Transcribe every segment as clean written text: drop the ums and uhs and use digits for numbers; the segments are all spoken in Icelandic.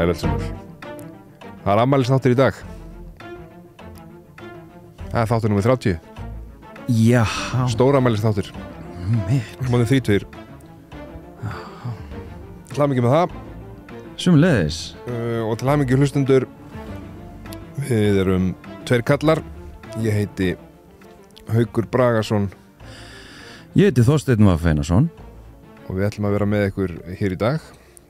sæl öll saman. Það afmælisþáttur í dag. Það þáttur númer 30. Já. Stóra afmælisþáttur. Móðin 30. Til hamingju með það. Sömuleiðis. Og til hamingju hlustundur. Við erum tveir kallar. Ég heiti Haukur Bragason. Ég heiti Þorsteinn Einarsson. Og við ætlum að vera með ykkur hér í dag.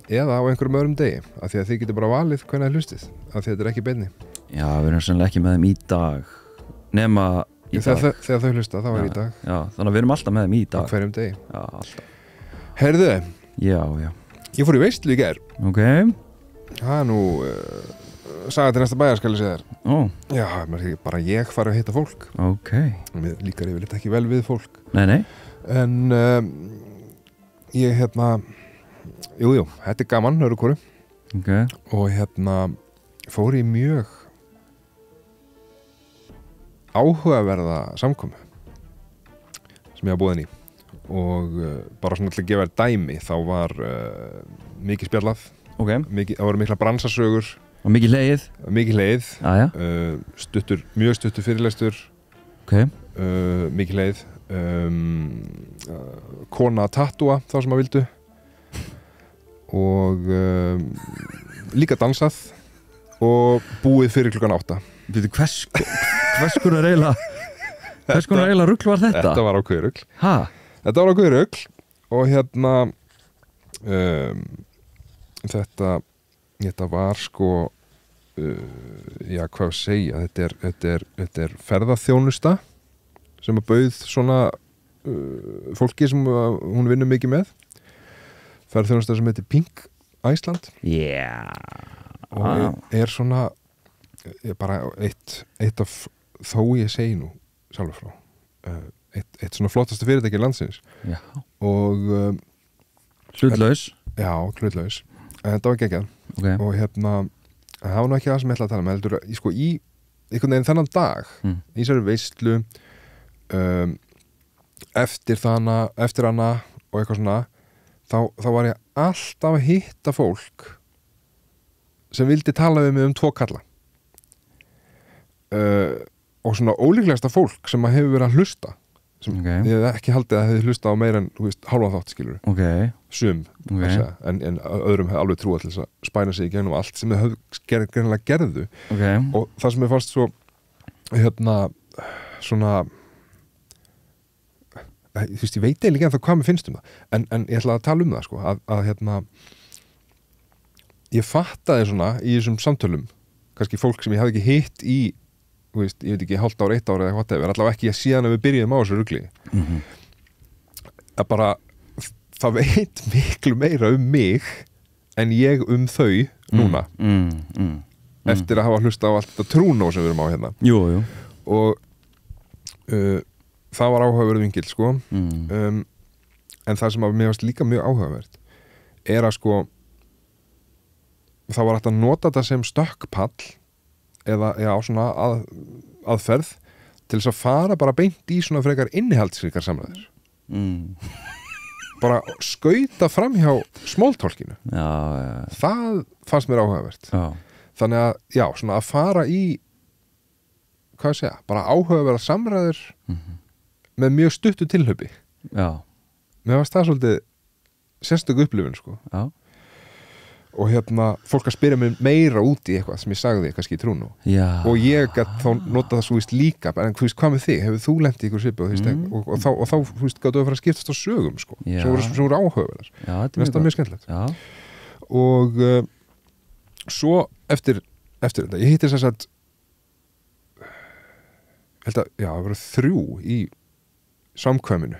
Eða á einhverjum öðrum degi. Af því að þið getur bara valið hvernig það hlustið. Af því að þetta er ekki beinni. Já, við erum sannlega ekki með þeim í dag. Nema í dag. Þegar þau hlusta, þá er í dag. Já, þannig að við erum alltaf með þeim í dag. Á hverjum degi. Já, alltaf. Herðu, Já. ég fór í veislu í gær. Ok. Það er nú saga til næsta bæjar skal ég segja þér. Ó. Já, bara ég fari að hitta fólk. Ok. Mér líkar yfirleitt ekki vel við fólk. Nei. En ég Jú, þetta er gaman, öðru hvoru. Ok. Og fór í mjög áhugaverða samkomu sem ég hafa búið inn í. Og bara svona til að gefa þér dæmi, þá var mikið spjallað. Ok. Það voru mikla bransasögur. Og mikið hlegið. Mikið hlegið. Aja. Mjög stuttur fyrirlestur. Ok. Mikið hlegið. Kona að tattúa þá sem að vildu. Og líka dansað og búið fyrir klukkan 8. Býtu, hvers konar eiginlega rugl var þetta? Þetta var ákveður rugl. Ha? Þetta var ákveður rugl og þetta var sko já, hvað að segja, þetta er ferðaþjónusta sem að bauð svona fólki sem hún vinnur mikið með. Ferðaþjónusta sem heitir Pink Iceland. Já. Og er svona bara eitt af, þó ég segi nú sjálfur frá, eitt svona flottasta fyrirtæki landsins. Já. Og Hlutlaus. Já, hlutlaus. En þetta var geggjað. Ok. Og það var nú ekki það sem ég ætla að tala með, heldur sko í einhvern veginn þennan dag, í þessari veislu, eftir hana og eitthvað svona, þá var ég alltaf að hitta fólk sem vildi tala við mig um 2 kalla. Og svona ólíklegasta fólk sem að hefur verið að hlusta, sem Okay. ég hef ekki haldið að hefði hlusta á meira en hálfan þátt, skilur. Ok. Sum, Okay. en öðrum hefði alveg trúið til þess að spæna sig í gegnum allt sem þau greinilega gerðu. Ok. Og það sem ég fannst svo svona ég veit eiginlega ekki hvað mér finnst um það, en ég ætla að tala um það sko, að ég fattaði svona í þessum samtölum, kannski fólk sem ég hafði ekki hitt í, ég veit ekki, hálft ár, 1 ár eða hvað það er, allavega ekki síðan að við byrjuðum á þessu rugli. Að bara það veit miklu meira um mig en ég um þau núna, eftir að hafa hlusta á allt þetta trúnó sem við erum á hérna. Jú. Og það var áhugaverð vingill sko. En það sem að mér varst líka mjög áhugavert er að sko það var hægt að nota þetta sem stökkpall eða svona aðferð til þess að fara bara beint í svona frekar innihaldsríkar samræður. Bara skauta fram hjá smóltólkinu. Já. Það fannst mér áhugavert. Já. Þannig að, já, svona að fara í hvað að segja, bara áhugaverða samræður með mjög stuttu tilhlaupi. Já. Mér varst það svolítið sérstök upplifun sko. Já. Og fólk að spyrja mig meira út í eitthvað sem ég sagði kannski í trúnó. Já. Og ég gat þá notað það svo líka, en hvað með þig? Hefur þú lent í ykkur svipað? Og þá gáttu að fara að skiptast á sögum sko, Já. sem voru áhugaverðar. Já, Mér finnst það mjög skemmtilegt. Já. Og svo eftir þetta, ég hitti þess að held að, já, það voru 3 í samkvæminu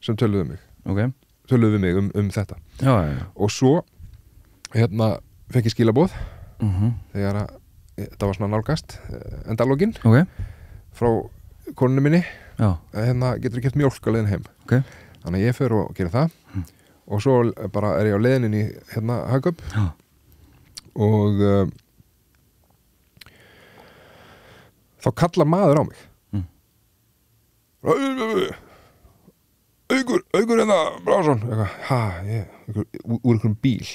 sem töluðu mig. Ok. Töluðu við mig um þetta. Já. Og svo fekk ég skilaboð þegar að þetta var svona nálgast endalógin frá konunni minni. Já. Getur keypt mjólk á leiðin heim. Ok. Þannig að ég fer og gera það. Og svo bara er ég á leiðin inn í Hagkaup. Já. Og þá kallar maður á mig. Aukur Brásson, úr einhverjum bíl.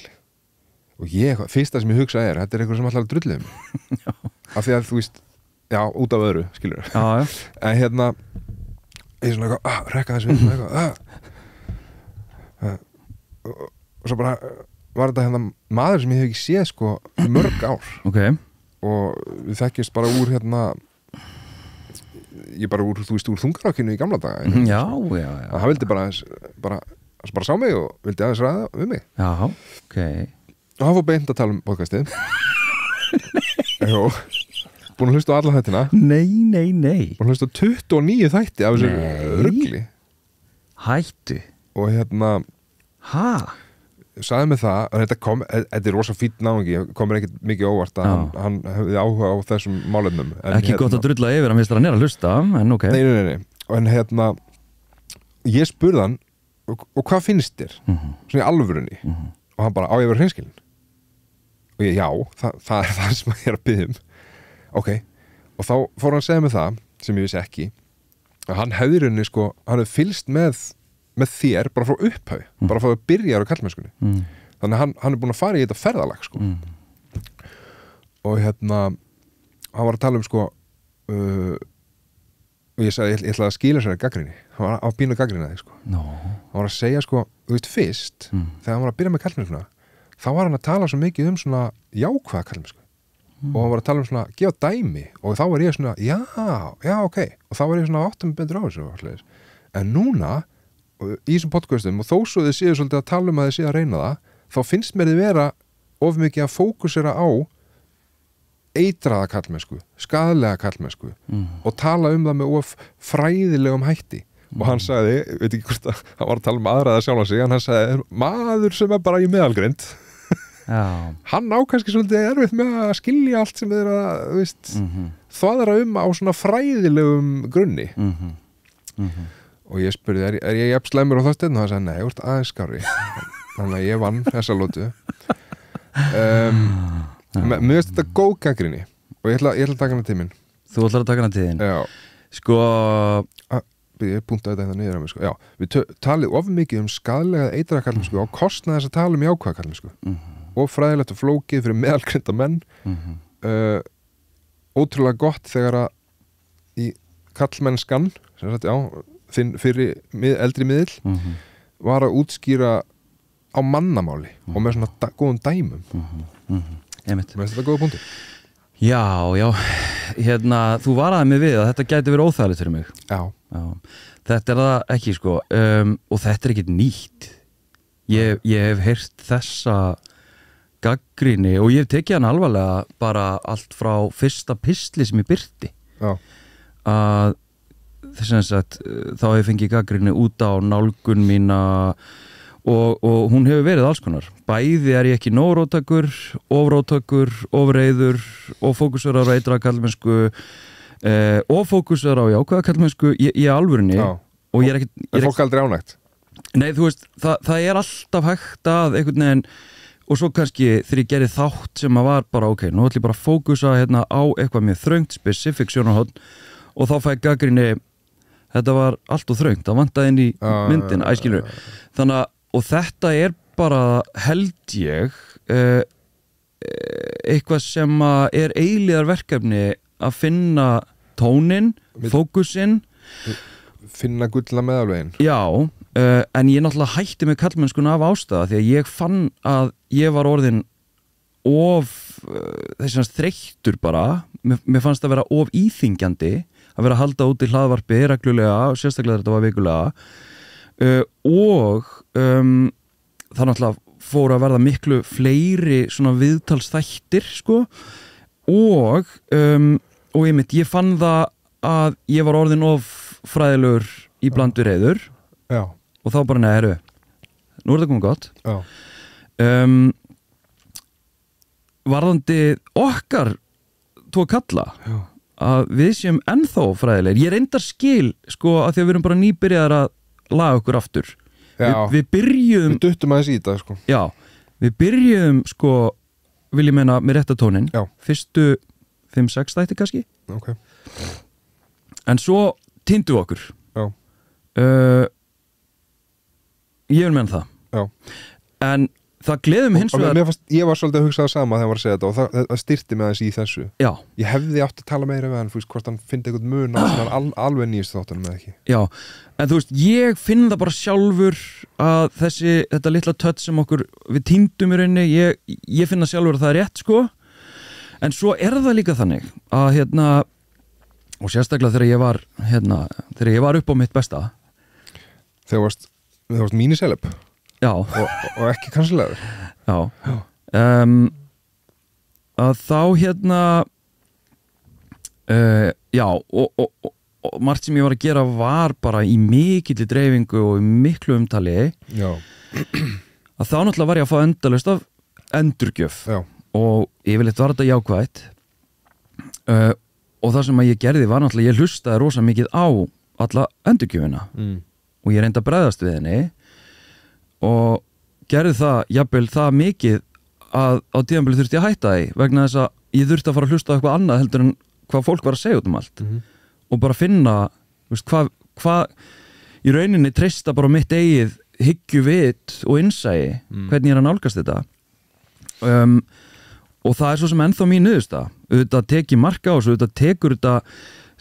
og ég, fyrsta sem ég hugsa þetta eitthvað sem allar drullið mig af því að þú veist, já, út af öðru skilur, Já. en hérna ég svona eitthvað, rekka þess við eitthvað, og svo bara var þetta hérna maður sem ég hef ekki séð sko í mörg ár Ok. og við þekkjumst bara úr hérna ég bara úr, þú veist, úr þungarákinu í gamla daga Já. hann vildi bara sá mig og vildi aðeins ræða við mig Já, ok. og hann fór beint að tala um podcastið Jó, búin að hlusta á alla þættina Nei. búin að hlusta á 29 þætti af þessu Nei. rugli Hættu. og hérna Ha? sagði mig það, að þetta er rosa fínn náungi, komur ekkert mikið óvart að hann hefði áhuga á þessum málefnum Ekki gott að drulla yfir, hann finnst hann að hlusta, en ok. Nei, en hérna ég spurði hann og hvað finnst þér? Svona í alvörunni og hann bara, á ég að vera hreinskilinn og ég, já, það er það sem ég er að biðja ok, og þá fór hann að segja mig það sem ég vissi ekki að hann hefði rauninni sko, hann hefði fylgst með þér bara frá upphau bara frá að byrja á kallmennskunni þannig að hann er búin að fara í þetta ferðalag sko. Og hérna hann var að tala um sko og ég sagði, ég ætlaði að skila sér að gagnrýni hann var að bínu gagnrýna þig sko. Hann var að segja sko, þú veist fyrst þegar hann var að byrja með kallmennskuna þá var hann að tala svo mikið um svona jákvæða kallmennsku og hann var að tala um svona, gefa dæmi og þá var ég svona, já, ok og þá var ég svona áttum betur á þessu en núna í þessum podcastum og þó svo þið séu svolítið að tala um að þið séu að reyna það þá finnst mér þið vera of mikið að fókusera á eitraða kallmennsku, skaðlega kallmennsku og tala um það með of fræðilegum hætti og hann sagði, veit ekki hvort að hann var að tala um aðraða sjálf sig en hann sagði, maður sem er bara í meðalgreind hann á kannski svolítið erfitt með að skilja allt sem þið að þvaðra á svona fræðilegum grunni og ég spurði, er ég jafn slæmur á þáttinn? Og hann sagði, nei, ég vart aðeins skárri þannig að ég vann þessa lótu mér finnst þetta góð gagnrýni og ég ætla að taka hana til minn Þú ætlar að taka hana til þín? Já Sko ég puntaði þetta niður á mig sko. Já, við talið of mikið um skaðlega eitraða kallmennsku á kostnað þess að tala um jákvæða kallmennsku og fræðilegt og flókið fyrir meðalgreinda menn ótrúlega gott þegar að í kallmennskan sem sagt, já þinn fyrir eldri miðill var að útskýra á mannamáli og með svona góðum dæmum Einmitt. Mér finnst þetta góða punktur Já, hérna, þú varaði mig við að þetta gæti verið óþægilegt fyrir mig Já. Þetta er það ekki sko og þetta er ekkert nýtt ég hef heyrt þessa gagnrýni og ég hef tekið hann alvarlega bara allt frá fyrsta pistli sem ég birti að þess að þá hef ég fengið gagnrýni út á nálgun mína og hún hefur verið alls konar bæði er ég ekki nóg róttakur ofróttakur, ofreiður og fókusur á eitraða kallmennsku og fókusur á jákvæða kallmennsku í alvörinni og ég er ekki Er fólk aldrei ánægt? Nei, þú veist, það er alltaf hægt að einhvern veginn og svo kannski þegar ég gerði þátt sem að var bara ok, nú ætlum ég bara að fókusa hérna á eitthvað með þröngt, specific sjónarhorn og þá fæ gagnrýni þetta var allt og þröngt, það vantaði inn í myndin, æskilur þannig að, og þetta er bara held ég eitthvað sem að er eilíðar verkefni að finna tónin, fókusinn finna gullna meðalvegin Já, en ég náttúrulega hætti með kallmennskuna af ástæða því að ég fann að ég var orðin of þess að þreyttur bara mér fannst að vera of íþingjandi að vera að halda út í hlaðvarpi reglulega og sérstaklega þetta var vikulega og það náttúrulega fór að verða miklu fleiri svona viðtalsþættir sko og ég fann það að ég var orðin of fræðilegur í blandu reyður og þá bara neðru nú er það komið gott varðandi okkar tvo kalla að við séum ennþá fræðilegir ég reyndar skil sko að því að við erum bara nýbyrjaðar að laga okkur aftur við byrjuðum við duttum aðeins í þetta sko já, við byrjuðum sko vil ég meina með rétta tónin fyrstu 5-6 þætti kannski okay. En svo týndu okkur ég vil menna það en það gleðum hins vegar ég var svolítið að hugsa það sama þegar hann var að segja þetta og það styrti mig aðeins í þessu já, ég hefði átt að tala meira við hann hvort hann fyndi eitthvað mun á alveg nýjast þáttunum eða ekki já, en þú veist, ég finn það bara sjálfur að þetta litla tött sem við týndum í rauninni, ég finn það sjálfur að það er rétt sko, en svo er það líka þannig að og sérstaklega þegar ég var upp á mitt besta þegar varst míniseleb já, og ekki kansilegur já. Að þá já, og margt sem ég var að gera var bara í mikilli dreifingu og í miklu umtali já. Að þá náttúrulega var ég að fá endalaust af endurgjöf Já. Og yfirleitt var þetta jákvætt og það sem að ég gerði var náttúrulega ég hlustaði rosa mikið á alla endurgjöfina og ég reyndi að bregðast við henni og gerði það jafnvel það mikið að á tíðanbili þurfti ég að hætta því vegna þess að ég þurfti að fara að hlusta á eitthvað annað heldur en hvað fólk var að segja út um allt og bara finna hvað í rauninni treysta bara mitt eigið hyggjuvit og innsæi hvernig ég er að nálgast þetta og það er svo sem ennþá mín niðurstaða auðvitað teki marka á þessu auðvitað tekur þetta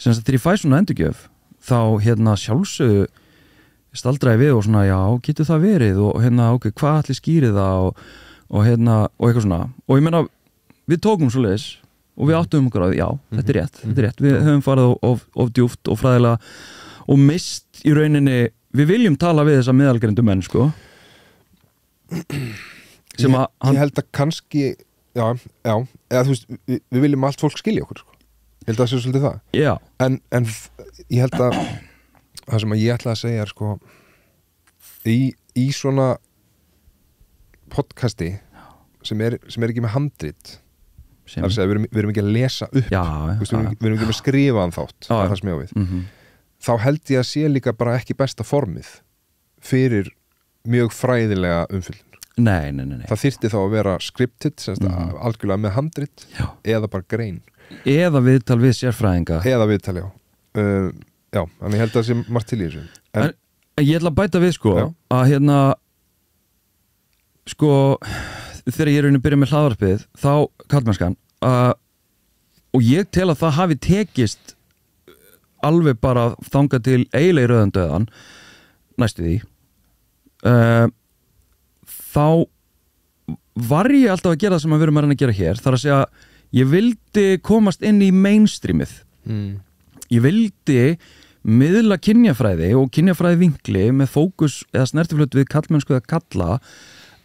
sem þegar ég fæ svona endurgjöf þá sjálfsögðu staldraði við og svona já, getur það verið og ok, hvað allir skýrið það og eitthvað svona og ég meina, við tókum svo leiðis og við áttum okkur að já, þetta er rétt við höfum farið of djúpt og fræðilega og mist í rauninni við viljum tala við þessa meðalgreindu menn sko sem að ég held að kannski já, eða þú veist við viljum allt fólk skilja okkur sko. Ég held að það sé svolítið það já. En ég held að það sem að ég ætla að segja er sko í svona podcasti sem er ekki með handrit það er að segja, við erum ekki að lesa upp já, við erum ekki með skrifaðan þátt það er það sem ég á við þá held ég að sé líka bara ekki besta formið fyrir mjög fræðilega umfyllun nei. Það þyrfti þá að vera scripted algjörlega með handrit eða bara grein eða viðtal við sérfræðinga eða viðtal, já já, þannig ég held að það sé margt til í þessu en ég ætla að bæta við sko já. að sko þegar ég er að byrja með hlaðvarpið þá kallmennskan og ég tel að það hafi tekist alveg bara þangað til eiginlega í rauðandauðan næstu því þá var ég alltaf að gera það sem við erum að gera hér þar að segja, ég vildi komast inn í mainstreamið ég vildi miðla kynjafræði og kynjafræði vinkli með fókus eða snertiflötu við kallmennsku eða kalla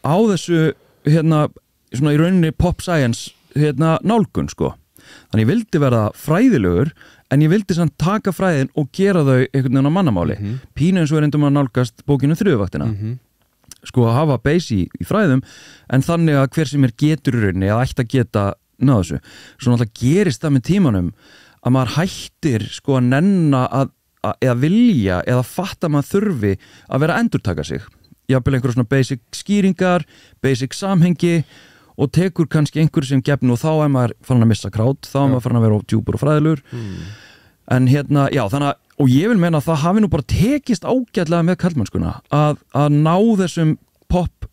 á þessu svona í rauninni pop science nálgun sko þannig ég vildi verða fræðilegur en ég vildi samt taka fræðin og gera þau einhvern veginn á mannamáli pínu eins og reyndum að nálgast bókinu Þriðjuvaktina sko að hafa base í fræðum en þannig að hver sem getur í rauninni að ætti að geta náðu þessu svo náttúrulega gerist það með tímanum að maður hættir sko að nenna eða vilja eða fatta maður þurfi að vera að endurtaka sig jafnvel einhverjum svona basic skýringar basic samhengi og tekur kannski einhverjum sem gefn og þá er maður farin að missa krát, þá er maður farin að vera djúpur og fræðilegur en já, þannig að og ég vil meina að það hafi nú bara tekist ágætlega með kallmennskuna að ná þessum pop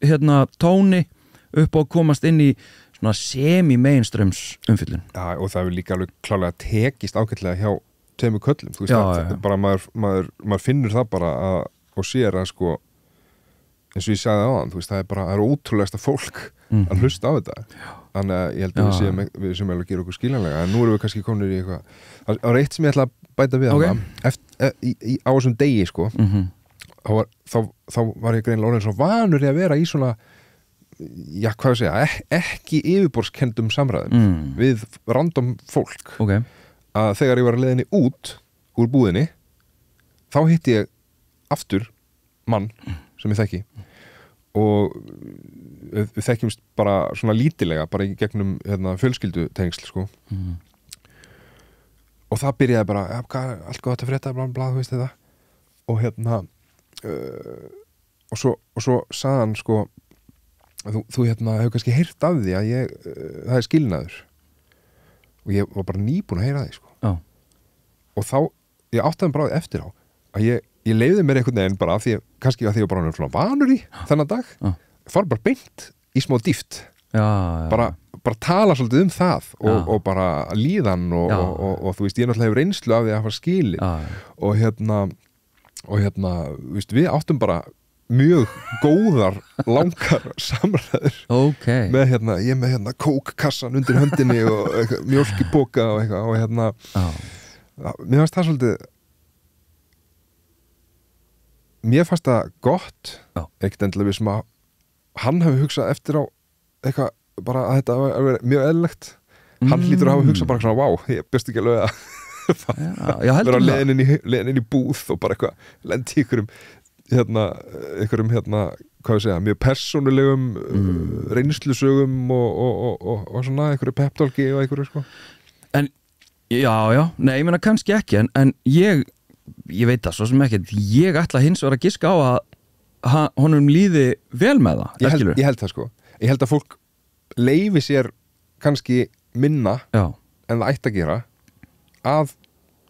tóni upp og komast inn í svona semi-mainstreams umfyllun Já, og það hefur líka alveg klárlega tekist ágætlega hjá tveimur köllum, þú veist það bara maður finnur það bara og sér að sko eins og ég sagði áðan, þú veist, það er ótrúlegasta fólk að hlusta á þetta þannig að ég held að við séum að gera okkur skiljanlega, en nú erum við kannski komin í eitthvað það er eitt sem ég ætla að bæta við á þessum degi sko þá var ég greinilega orðinn svo vanur í að vera í svona já, hvað ég segja, ekki yfirborðskendum samræðum við random fólk að þegar ég var að leiðinni út úr búðinni þá hitti ég aftur mann sem ég þekki og við þekkjumst bara svona lítilega bara í gegnum fjölskyldutengsl sko og það byrjaði bara allt gott að frétta bla bla, þú veist þetta og og svo sagði hann sko þú hefur kannski heyrt af því að það er skilnaður og ég var bara nýbúin að heyra því sko og þá, ég áttaði bara eftir á að ég leiði mér einhvern veginn bara kannski að því ég var bara svona vanur í þennan dag fór bara beint í smá dýft já. bara tala svolítið það Já. og bara líðan Já. og þú veist, ég náttúrulega hefur reynslu af því að hafa skilin og þú veist, við áttum bara mjög góðar langar samræður okay. með ég með kókkassan undir höndinni og mjólk í boka og eitthvað og mér fannst það svolítið mér fannst það gott ekkert endilega við sem að hann hafi hugsað eftir á eitthvað bara að þetta var mjög eðlilegt hann hlýtur að hafa hugsað bara svona vá, ég best ekki alveg að vera að leiðin inn í búð og bara eitthvað lendi í einhverjum hvað við segja, mjög persónulegum reynslusögum og svona einhverju peptálki og einhverju sko. En já, nei, ég meina kannski ekki en ég veit það svo sem ekki ég ætla hins vegar að giska á að honum líði vel með það ég held það sko, ég held að fólk leyfi sér kannski minna en það ætti að gera að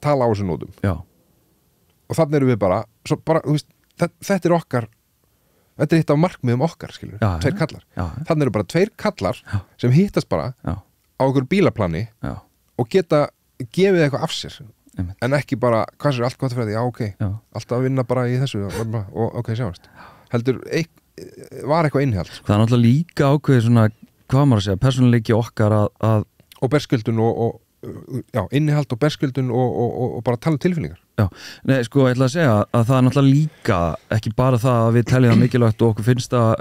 tala á þessu nótum og þannig erum við bara, þú veist, þetta er okkar þetta er eitt af markmiðum okkar skilur, tveir kallar þannig eru bara tveir kallar sem hittast bara á okkur bílaplani og geta gefið eitthvað af sér en ekki bara, hvað sér allt gott fyrir því alltaf að vinna bara í þessu og ok, sjáast heldur, var eitthvað innihald það er náttúrulega líka ákveðið svona hvað maður að segja, persónuleiki okkar að og berskjöldun og innihald og berskjöldun og bara tala um tilfinningar nei, sko, ég ætla að segja að það er náttúrulega líka ekki bara það að við teljum það mikilvægt og okkur finnst að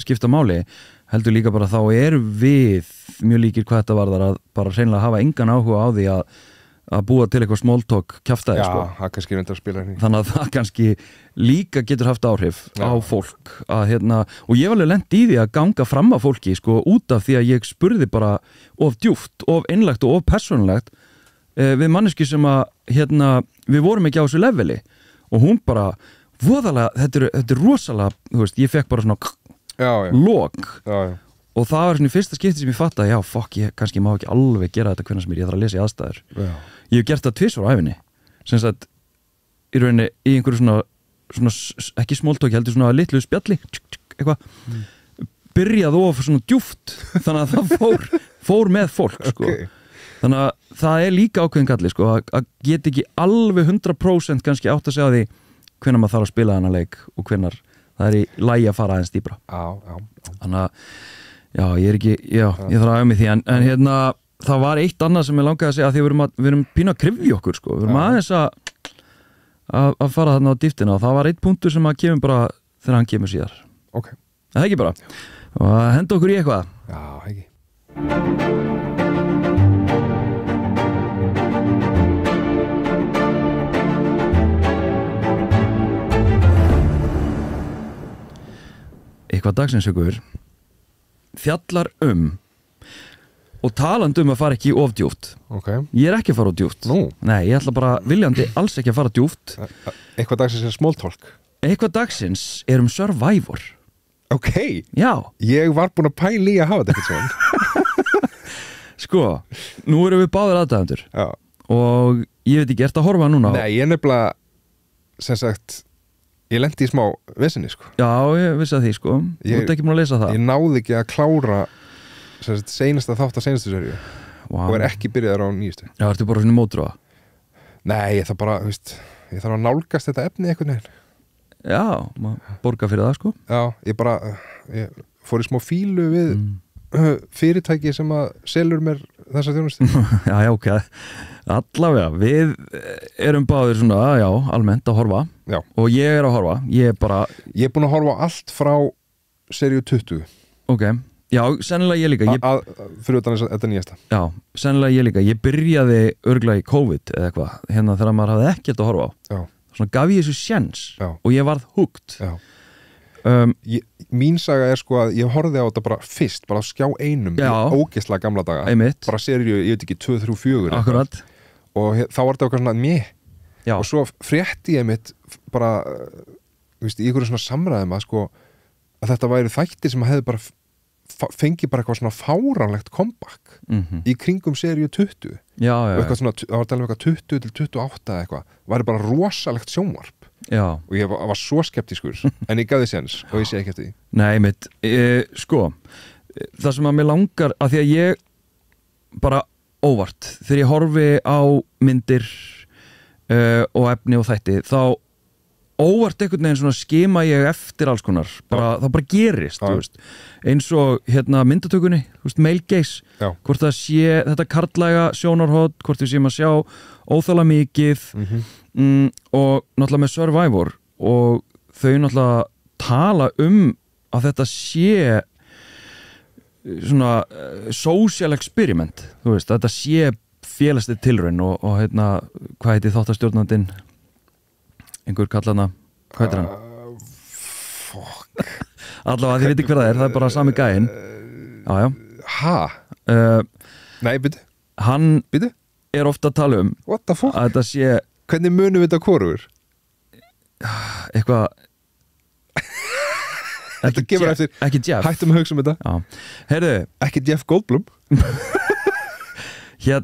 skipta máli heldur líka bara þá erum við mjög líkir hvað þetta varðar að bara hreinlega hafa engan áhuga á því að búa til eitthvað small talk kjaftaði sko. það kannski reyndar að spila þannig að það kannski líka getur haft áhrif á fólk að, og ég var alveg lent í því að ganga fram af fólki sko, út af því að ég spurði bara of djúpt, of innlegt og of persónulegt við manneski sem að við vorum ekki á þessu leveli og hún bara, voðalega þetta er rosalega, þú veist, ég fekk bara svona lok og það var svona í fyrsta skipti sem ég fatt að ég kannski má ekki alveg gera þetta hvernig sem ég þarf að lesa í aðstæður ég hef gert það tvisvar á æfinni sem sagt, í rauninni í einhverju svona ekki smóltóki heldur svona litlu spjalli eitthvað, byrjaði of svona djúft þannig að það fór með fólk sko. Þannig að það er líka ákveðin galli sko, að geta ekki alveg 100% kannski átt að segja því hvenær maður þarf að spila þennan leik og hvenær það er í lagi að fara aðeins dýpra þannig að ég þarf að mig því en það var eitt annað sem ég langaði að segja að því við erum pínu að krifja okkur sko. Við erum aðeins að fara þarna á dýftina og það var eitt punktur sem að kemur bara þegar hann kemur síðar það ekki bara og að henda okkur í eitthvað ekki eitthvað dagsins ykkur fjallar og talandi að fara ekki of djúpt ég er ekki að fara of djúpt nei, ég ætla bara viljandi alls ekki að fara djúpt eitthvað dagsins er small talk eitthvað dagsins er Survivor já, ég var búin að pæla í að hafa þetta eitthvað svona sko, nú erum við báðir aðdæðendur og ég veit ekki, ert að horfa núna nei, ég er nefnilega sem sagt ég lendi í smá vesinni sko já, ég vissi að því sko þú ert ekki búin að lesa það ég náði ekki að klára seinasta þátt að seinastu seríu og er ekki byrjaður á nýjustu já, ertu bara svona mótrúa nei, ég þarf bara, ég þarf að nálgast þetta efni einhvern veginn já, maður borga fyrir það sko já, ég fór í smá fílu við fyrirtæki sem að selur mér þessa þjónustu já, ok, allavega við erum báðir svona, já, almennt að horfa og ég er að horfa ég er búin að horfa allt frá seríu 20 ok, já, sennilega ég líka fyrir utan þetta nýjasta já, sennilega ég líka, ég byrjaði örglega í COVID eða eitthvað, þegar maður hafði ekkert að horfa á svona gaf ég þessu sjens og ég varð hooked mín saga er sko að ég horfði á þetta bara fyrst, bara á skjá einum í ógeðslega gamla daga bara seríu, ég veit ekki, 2, 3, 4 akkurat og þá var þetta okkar svona og svo frétti ég mitt bara í einhverju svona samræðum að sko að þetta væri þættir sem hefði bara fengi bara eitthvað svona fáránlegt comeback í kringum seríu 20 já. Eitthvað svona, það var talað um eitthvað 20 til 28 eitthvað væri bara rosalegt sjónvarp Já. og ég var svo skeptískur en ég gaf því séns og ég sé ekki eftir því. Nei, mitt, sko það sem að mér langar, að því að ég bara óvart þegar ég horfi á myndir og efni og þætti, þá óvart einhvern veginn svona skima ég eftir alls konar, það bara gerist, þú veist, eins og myndatökunni, þú veist, male gaze, hvort það sé þetta karllæga sjónarhótt, hvort við séum að sjá óþála mikið og náttúrulega með Survivor og þau náttúrulega tala að þetta sé svona social experiment, þú veist, þetta sé félagslega tilraun og hvað heiti þáttastjórnandinn einhver kallana, hvað heitir hann? Fuck allavega þið viti hver það er bara sami gæinn jájá Nei, byrju hann er ofta að tala What the fuck? Að þetta sé Hvernig munum við þetta hvorugur? Eitthvað Þetta kemur eftir ekki Jeff Hættum að hugsa þetta Heyrðu Ekki Jeff Goldblum já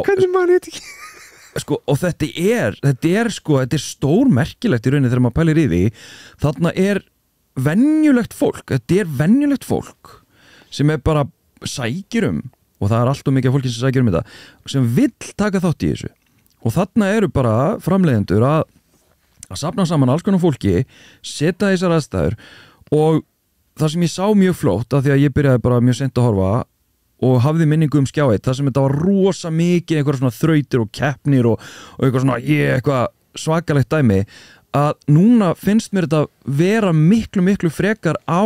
Hvernig mann ég þetta ekki? Sko, og þetta er stór merkilegt í rauninni þegar maður pælir í því þarna er venjulegt fólk sem er bara sækir og það er allt of mikið fólki sem sækir þetta sem vill taka þátt í þessu og þarna eru bara framleiðendur að safna saman alls konar fólki setja þessar aðstæður og það sem ég sá mjög flótt af því að ég byrjaði bara mjög sent að horfa og hafði minningu skjá 1 þar sem þetta var rosa mikið einhverja svona þrautir og keppnir og eitthvað svona eitthvað svakalegt dæmi að núna finnst mér þetta vera miklu frekar á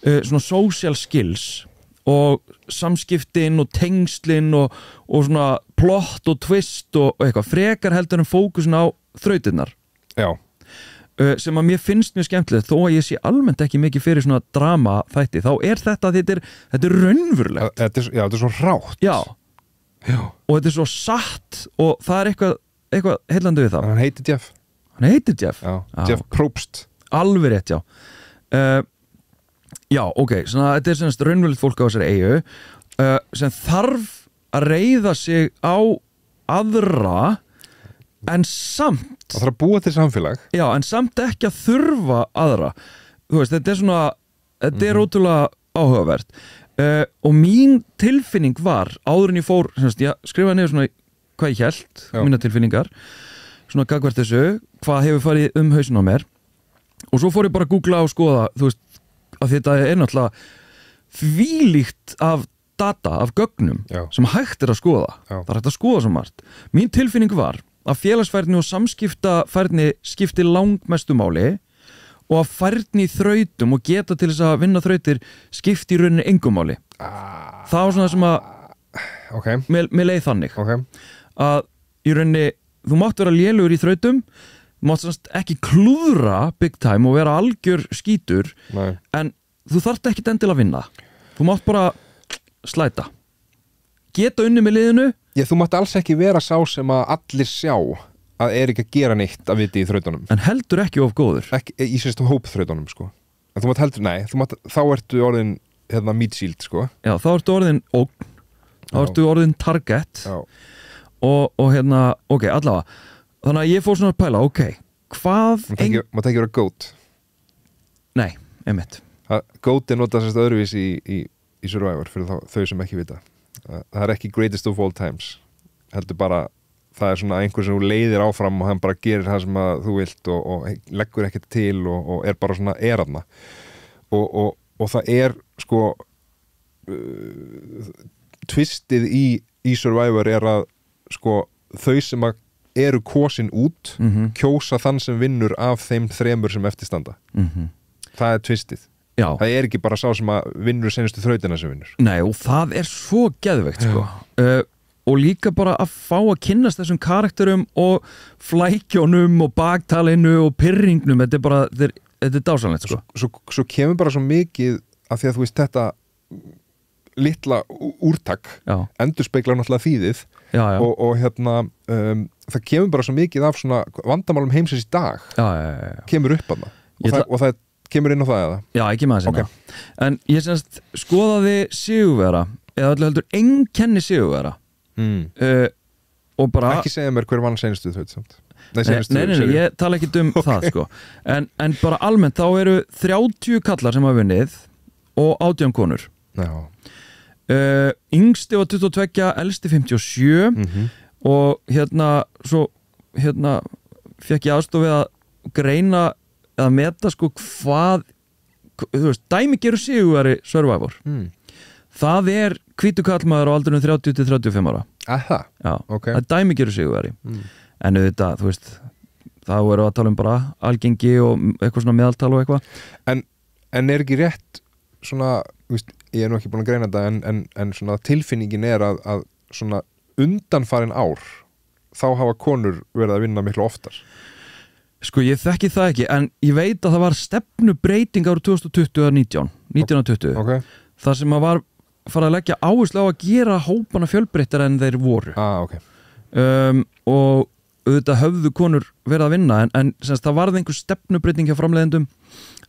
svona social skills og samskiptin og tengslin og svona plott og twist og eitthvað frekar heldur en fókusin á þrautirnar sem að mér finnst mjög skemmtilegt þó að ég sé almennt ekki mikið fyrir svona drama þætti, þá er þetta er raunverulegt þetta er svo rátt já. Og þetta er svo satt og það er eitthvað heillandi við það hann heitir Jeff Jeff Probst alveg rétt, já ok, svona þetta er semst raunverulegt fólk á þessari eyju sem þarf að reiða sig á aðra en samt það þarf að búa til samfélag en samt ekki að þurfa aðra þú veist, þetta er svona þetta er ótrúlega áhugavert og mín tilfinning var áður en ég fór, ég skrifaði niður svona hvað ég hélt, mína tilfinningar svona gagvert þessu, hvað hefur farið hausinn á mér og svo fór ég bara að googla og skoða, þú veist að þetta er náttúrulega þvílíkt af data, af gögnum sem hægt er að skoða það er hægt að skoða svo margt mín tilfinning var að félagsfærni og samskiptafærni skipti langmestu máli og að færni í þrautum og geta til þess að vinna þrautir skipti í rauninni engum máli það var svona sem að mér leið þannig að í rauninni þú mátt vera lélugur í þrautum þú mátt ekki klúðra big time og vera algjör skítur en þú þarft ekki endilega að vinna þú mátt bara slæta geta unni með liðinu þú mátt alls ekki vera sá sem að allir sjá að ekki að gera neitt að viti í þrautunum en heldur ekki of góður ekki, í sérstu hópþrautunum sko. En þú mátt heldur, þá ertu orðin meat shield sko. Já, þá ertu orðin ógn þá ertu orðin target og ok, allavega þannig að ég fór svona að pæla, ok hvað mátt ekki vera goat nei, einmitt goat er notað sérst öðruvís í Survivor fyrir þau sem ekki vita það er ekki greatest of all times heldur bara, það er svona einhver sem þú leiðir áfram og hann bara gerir það sem að þú vilt og leggur ekkert til og er bara svona erðna og það er sko twistið í Survivor er að sko þau sem að eru kosin út kjósa þann sem vinnur af þeim 3 sem eftirstanda það er twistið það er ekki bara sá sem að vinnur senustu þrautina sem vinnur nei, og það er svo geðveikt sko. Og líka bara að fá að kynnast þessum karakterum og flækjónum og baktalinu og pyrringnum, þetta er dásanlegt sko. Svo kemur bara svo mikið af því að þú veist þetta litla úrtak endurspeglar náttúrulega þýðið og það kemur bara svo mikið af svona vandamálum heimsins í dag kemur upp að það og það kemur inn á það eða? Já, ekki með það sinna en ég semst skoðaði sigurvera eða öllu heldur einkenni sigurvera og bara ekki segja mér hver vann seinustu þraut samt Nei, ég tala ekki það sko en bara almennt þá eru 30 kallar sem hafa vunnið og 18 konur yngsti var 22, elsti 57 og svo fekk ég aðstoð við að greina eða meta sko hvað þú veist, dæmi gerur sigurvegari Survivor það hvítur kallmaður á aldrinum 30 til 35 ára Já, okay. Það dæmi gerur sigurvegari en auðvitað, þú veist þá erum við að tala bara algengi og eitthvað svona meðaltal og eitthvað en ekki rétt svona, þú veist, ég nú ekki búin að greina þetta en svona tilfinningin að svona undanfarin ár þá hafa konur verið að vinna miklu oftar Sko ég þekki það ekki en ég veit að það var stefnubreiting árið 2020 og 1920 okay. Það sem að var farið að leggja áherslu á að gera hópana fjölbreyttari en þeir voru okay. Og auðvitað höfðu konur verið að vinna en semst, það varði einhver stefnubreiting hjá framleiðendum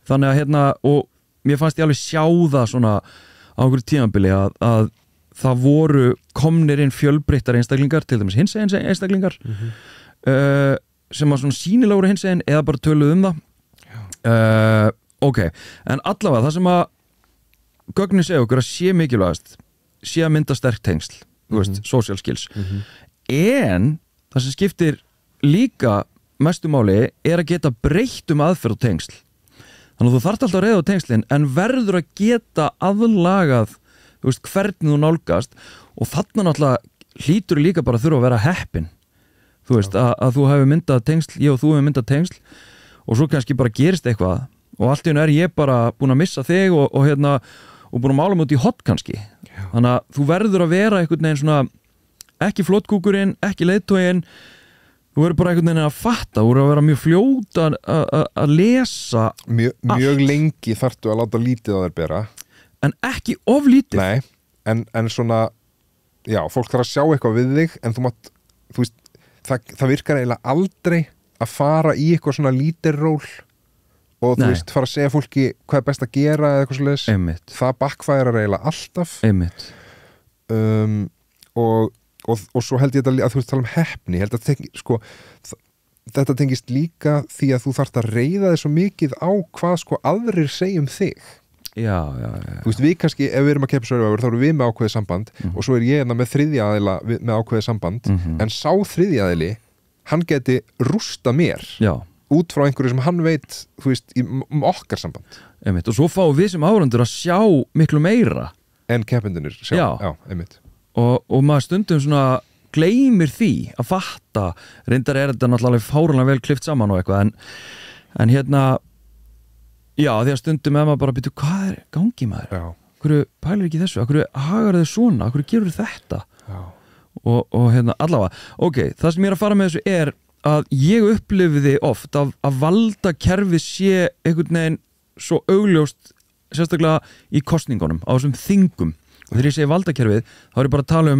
þannig að og mér fannst ég alveg sjá það svona á einhverju tímabili að það voru komnir inn fjölbreyttari einstaklingar til dæmis hinsegin einstaklingar sem var svona sýnilegur hinsegin eða bara töluð það ok, en allavega það sem að gögnin segja okkur að sé mikilvægast sé að mynda sterk tengsl þú veist, social skills en það sem skiptir líka mestu máli að geta breytt aðferð og tengsl þannig að þú þarft alltaf að reyða á tengslin en verður að geta aðlagað þú veist, hvernig þú nálgast og þarna náttúrulega hlýtur líka bara að þurfa að vera heppin þú veist, að þú hefur myndað tengsl ég og þú hefur myndað tengsl og svo kannski bara gerist eitthvað og allt í einu ég bara búin að missa þig og búin að mála mig út í hot kannski þannig að þú verður að vera einhvern veginn svona ekki flottkúkurinn, ekki leiðtoginn þú verður bara einhvern veginn að fatta þú verður að vera mjög fljót að lesa mjög lengi þarftu að láta lítið á þér bera en ekki of lítið Nei, en svona já, fólk þarf að sjá eitthvað við þig en þú veist það virkar eiginlega aldrei að fara í eitthvað svona lítirról og þú veist, fara að segja fólki hvað best að gera eða eitthvað svoleiðis það backfirear eiginlega alltaf og svo held ég að þú veist tala heppni, ég held að sko, þetta tengist líka því að þú þarft að reiða þig svo mikið á hvað sko aðrir segjum þig Já. Þú veist, við kannski, ef við erum að keppa Survivor þá erum við með ákveðið samband og svo ég með þriðja aðila með ákveðið samband en sá þriðja aðili hann geti rústa mér út frá einhverju sem hann veit þú veist, okkar samband og svo fáum við sem áhorfendur að sjá miklu meira en keppendunir og maður stundum svona gleymir því að fatta reyndar þetta náttúrulega fáránlega vel klift saman og eitthvað en já, því að stundum maður bara byrju, hvað gangi maður? Hverju pælir ekki þessu? Hverju hagar þau svona? Hverju gerur þetta? Og allavega, ok, það sem ég að fara með þessu að ég upplifiði oft að valdakerfið sé einhvern veginn svo augljóst sérstaklega í kosningunum á þessum þingum og þegar ég segi valdakerfið þá ég bara að tala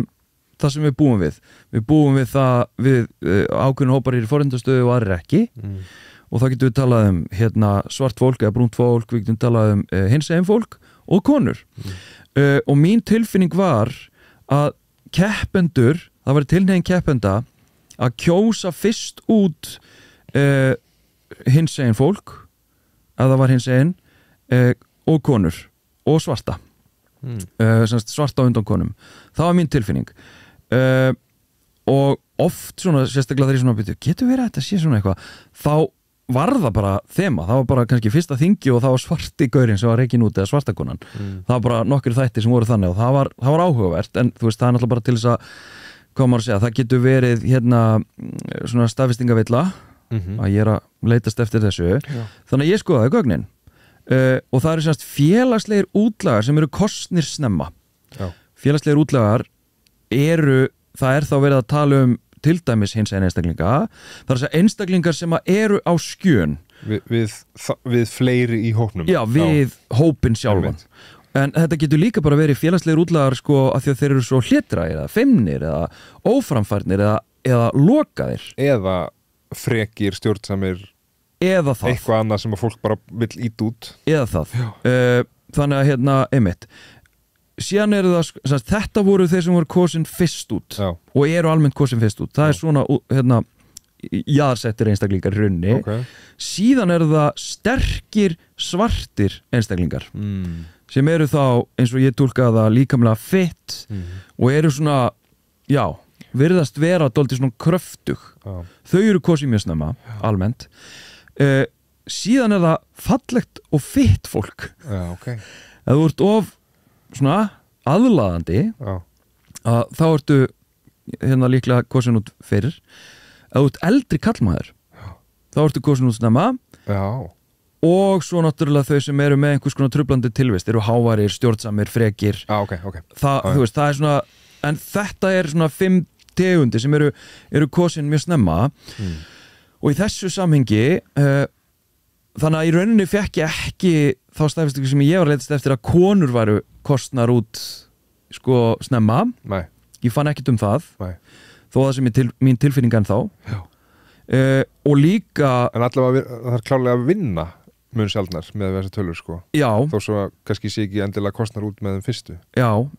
það sem við búum við það við ákveðin hópar í forréttindastöðu og aðrir ekki og þá getum við talað svart fólk eða brúnt fólk, við getum talað hinsegin fólk og konur og mín tilfinning var að keppendur, það var tilhneiging keppenda að kjósa fyrst út hinsegin fólk að það var hinsegin og konur og svarta svarta á undan konum það var mín tilfinning og oft svona, sérstaklega þegar ég svona byrju, getur verið að þetta sé svona eitthvað þá var það bara þema, það var bara kannski fyrsta þingi og það var svarti gaurinn sem var reikin út eða svartakonan, það var bara nokkur þættir sem voru þannig og það var áhugavert en þú veist, það náttúrulega bara til þess að hvað maður að segja, það getur verið svona staðfestingavilla að ég að leitast eftir þessu þannig að ég skoðaði gögnin og það eru semst félagslegir útlagar sem eru kosnir snemma félagslegir útlagar það þá verið að tala til dæmis hinsegin einstaklinga það er að segja einstaklingar sem eru á skjön við fleiri í hópnum við hópin sjálfan en þetta getur líka bara verið félagslegir útlagar sko að því að þeir eru svo hlétræðir eða feimnir eða óframfærnir eða lokaðir eða frekir stjórnsamir eða það eitthvað annað sem að fólk bara vill ít út eða það þannig að einmitt síðan það, þetta voru þeir sem voru kosin fyrst út og eru almennt kosin fyrst út það er svona, jaðarsettir einstaklingar í rauninni síðan það sterkir svartir einstaklingar sem eru þá, eins og ég túlkaði það, líkamlega fit og eru svona, já, virðast vera dálítið svona kröftug þau eru kosin mjög snemma, almennt síðan það fallegt og fit fólk ef þú ert of svona aðlaðandi þá ertu hérna líklega kosin út fyrir ef þú ert eldri kallmaður þá ertu kosin út snemma og svo náttúrulega þau sem eru með einhvers konar trublandi tilvist eru hávarir, stjórnsamir, frekir þú veist, það er svona en þetta er svona 5 tegundir sem eru kosin mjög snemma og í þessu samhengi þannig að í rauninni fekk ég ekki þá staðfestingu sem ég var leitast eftir að konur væru kosnar út sko snemma ég fann ekkert það þó það sem mín tilfinning en þá og líka en allavega það er klárlega að vinna mun sjaldnar með þessi tölur sko þó svo að kannski sé ekki endilega kostnar út með þeim fyrstu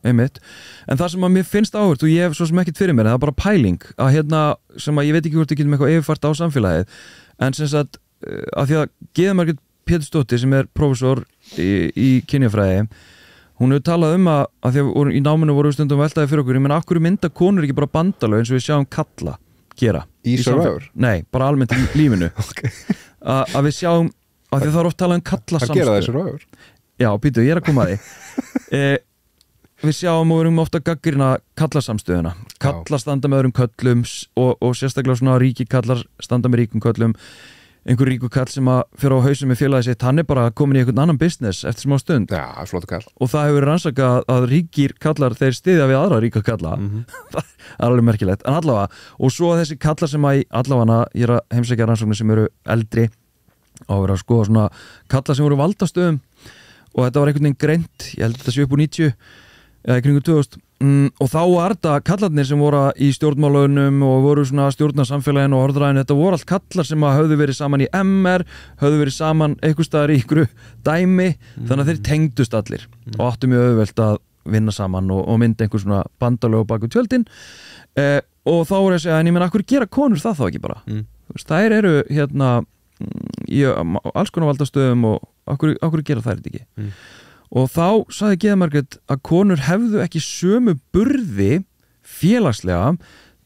einmitt en það sem að mér finnst áhört og ég hef svo sem ekkert fyrir mér það er bara pæling að hérna sem að ég veit ekki hvort ég getum eitthvað yfirfært á samfélagið en sem sagt að því að Gyða Pétursdóttir sem er prófessor í kynjafræði hún hefur talað að því að í náminu voru stundum veltaði fyrir okkur ég menna akkur mynda konur ekki bara bandalög eins og við sjáum kalla gera í Survivor? Nei, bara almennt í lífinu að við sjáum að því það er oft talað kalla samstöð. Það gera það í Survivor? Já, býtu, ég er að koma að því. Við sjáum og erum ofta gagnrýna kallasamstöðuna. Kallar standa með öðrum köllum og sérstaklega svona ríki kallar standa með ríkum köllum. Einhver ríku kall sem að fyrir á hausum með félagi sitt, hann er bara komin í einhvern annan business eftir smá stund. Já, flottu kall. Og það hefur verið rannsakað að ríkir kallar þeir styðja við aðra ríka kalla. Það er alveg merkilegt. En allavega, og svo þessi kallar sem að allavega ég er að heimsækja rannsóknir sem eru eldri og vera að skoða svona kalla sem voru valdastöðum og þetta var einhvern veginn greint ég held að þetta sé upp úr 90 eða kringum 2000 og þá var þetta kallarnir sem voru í stjórnmálunum og voru svona stjórna samfélaginu og orðræðinu þetta voru allt kallar sem að höfðu verið saman í MR höfðu verið saman einhvers staðar í ykkur dæmi þannig að þeir tengdust allir og áttu mjög auðvelt að vinna saman og mynda einhver svona bandalög baku tjöldin og þá voru ég að segja en ég menna, akkur gera konur það þá ekki bara þær eru hérna í alls konar valdastöðum og okkur gera þær þetta ekki og þá sagði Gyða að konur hefðu ekki sömu burði félagslega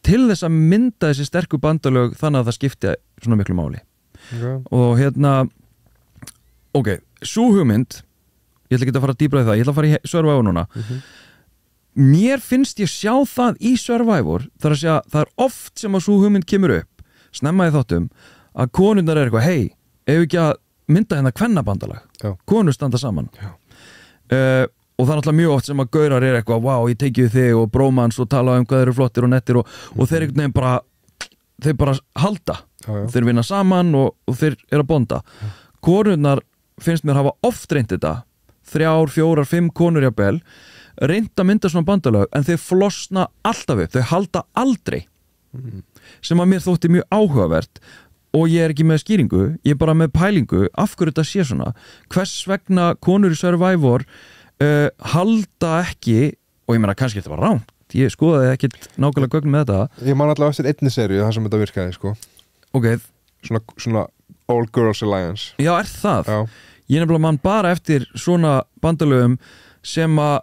til þess að mynda þessi sterku bandalög þannig að það skipti svona miklu máli og hérna sú hugmynd ég ætla ekki að fara dýpra í það, ég ætla að fara í Survivor núna mér finnst ég sjá það í Survivor þar að segja, það er oft sem að sú hugmynd kemur upp snemma í þáttum að konurnar er eitthvað, hei, ef ekki að mynda hérna kvennabandalag konur standa saman og það er alltaf mjög oft sem að gaurar er eitthvað wow, ég teki við þig og brómans og tala hvað eru flottir og nettir og þeir einhvern veginn bara þeir bara halda þeir vinna saman og þeir eru að bonda konurnar finnst mér hafa oft reynt þetta 3, 4, 5 konur jafnvel reynt að mynda svona bandalag en þeir flosna alltaf upp, þau halda aldrei sem að mér þótti mjög áhugavert og ég er ekki með skýringu, ég er bara með pælingu af hverju þetta sé svona hvers vegna konur í Survivor halda ekki og ég meina kannski þetta var rámt ég skoðaði ekkert nákvæmlega gögn með þetta ég man allavega eftir einni seríu þar sem þetta virkaði sko svona All Girls Alliance já, er það? Já. Ég nefnilega man bara eftir svona bandalögum sem að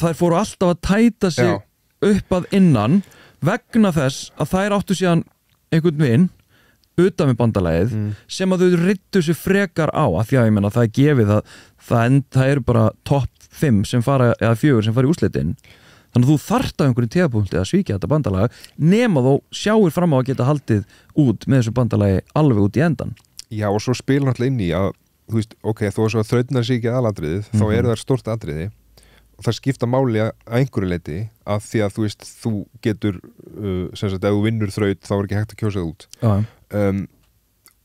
þær fóru alltaf að tæta sig upp að innan vegna þess að þær áttu síðan einhvern veginn utan með bandalagið sem að þau rittu sér frekar á að því að ég menna það er gefið að það eru bara topp 5 sem fara eða 4 sem fara í úrslitin þannig að þú þarft á einhverjum tíðapunkti að svíkja þetta bandalag nema þó sjáir fram á að geta haldið út með þessu bandalagi alveg út í endan Já og svo spila náttúrulega inn í að þú veist, ok, þó að svo að þrautnar sé ekki aðalatriðið þá eru það stórt atriði og það skipta máli að einhverju leiti að því að þú veist, þú getur sem sagt, ef þú vinnur þraut þá er ekki hægt að kjósa það út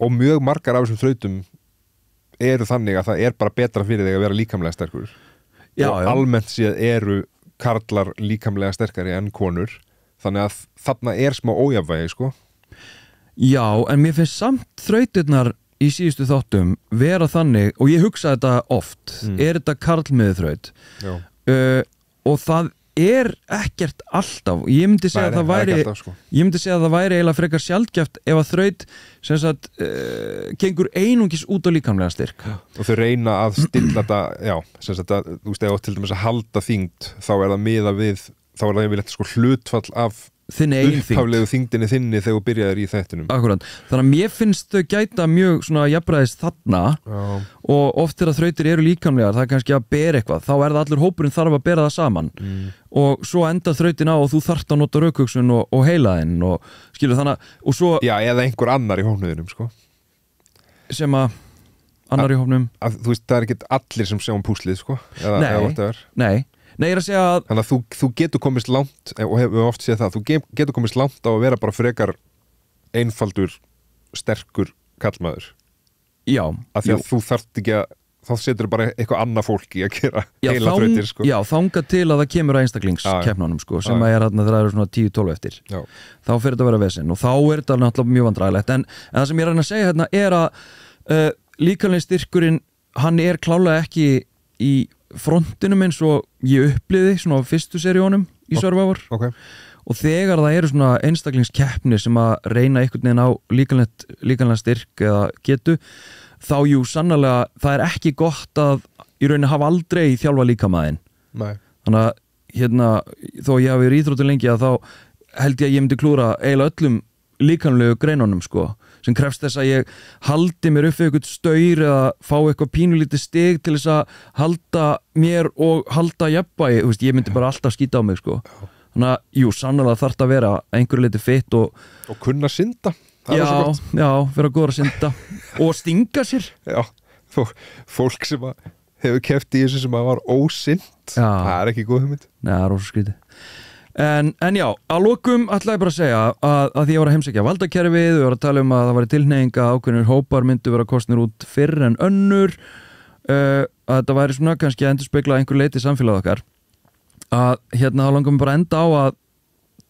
og mjög margar af þessum þrautum eru þannig að það er bara betra fyrir þig að vera líkamlega sterkur og almennt séð eru karlar líkamlega sterkari en konur þannig að þarna er smá ójafnvægi sko Já, en mér finnst samt þrautirnar í síðustu þáttum vera þannig og ég hugsa þetta oft er þetta karlmiði þraut og það ekkert alltaf. Ég myndi segja að það væri alltaf, sko. ég myndi segja að það væri eiginlega frekar sjaldgæft ef að þraut sem sagt gengur einungis út á líkamlega styrk og þau reyna að stilla þetta já, sem sagt að, þú veist, ef til dæmis að halda þyngd, þá er það miða við þá er það yfirleitt sko hlutfall af þinni eigin þyngd upphaflegu þyngdinni þinni þegar þú byrjaðir í þættinum. Akkurat, þannig að mér finnst þau gæta mjög svona jafnræðis þarna og oft þegar þrautir eru líkamlegar það er kannski að bera eitthvað, þá er það allur hópurinn þarf að bera það saman og svo enda þrautin á og þú þarft að nota rökhugsun og heilaðinn og skilur þannig og svo já, eða einhver annar í hópnuðinum sko. sem að annar í hópnum að, þú veist, það er ekki allir sem sjá púslið sko, eða Nei, ég er að segja að þannig að þú getur komist langt og hefur oft séð það, þú getur komist langt á að vera bara frekar einfaldur sterkur kallmaður já, af því að þú þarft ekki að þá setur bara eitthvað annað fólk í að gera heila þrautir sko. Já, þangað til að það kemur að einstaklingskeppnunum sko, sem að er þarna þegar það eru svona 10-12 eftir þá fyrir þetta að vera vesinn og þá er þetta náttúrulega mjög vandræðilegt en það sem ég er að segja hérna er að líkamlega styrkurinn hann er klálega ekki í frontinum eins og ég uppliði svona á fyrstu seríunum í Survivor og þegar það eru svona einstaklingskeppni sem að reyna einhvern veginn á líkamlega styrk eða getu þá jú sannarlega það er ekki gott að í rauninni hafa aldrei þjálfa líkamaðinn þannig að hérna þó ég hafi verið íþróttur lengi að þá held ég að ég myndi klúra eiginlega öllum líkamlegu greinunum sko sem krefst þess að ég haldi mér upp við eitthvað staur eða fá eitthvað pínulítið stig til þess að halda mér og halda jafnvægi, þú veist, ég myndi bara alltaf skýta á mig sko. Þannig að, jú, sannlega þarf það að vera einhverju leiti fitt og kunna synda. Já, vera góður að synda og stinga sér. Já, fólk sem hefur keppt í þessu sem var ósynd, það er ekki góð hugmynd. Nei, það er rosa skrítið. En já, að lokum ætla ég bara að segja að því ég var að heimsækja valdakerfið, við varum að tala um að það var tilhneiginga að ákveðnir hópar myndu vera kosnir út fyrr en önnur að þetta væri svona kannski að endurspegla einhver leiti samfélag okkar að hérna þá langum við bara enda á að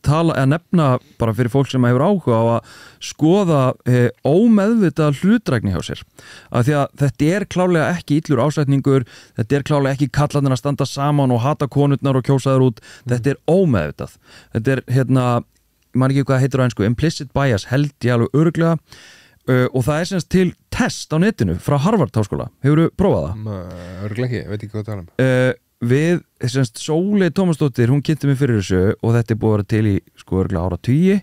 tala, að nefna bara fyrir fólk sem hefur áhuga á að skoða ómeðvitað hlutdrægni hjá sér af því að þetta er klálega ekki illur ásætningur, þetta er klálega ekki kallarnir að standa saman og hata konurnar og kjósa þær út, þetta er ómeðvitað þetta er hérna, maður ekki hvað heitir á ensku, implicit bias held ég alveg örugglega og það er semst til test á netinu frá Harvard háskóla, hefurðu prófað það? Örugglega ekki, ég veit ekki hvað það tala við, semst Sóley Tómasdóttir hún kynnti mig fyrir þessu og þetta er búið að vera til í sko örgulega áratugi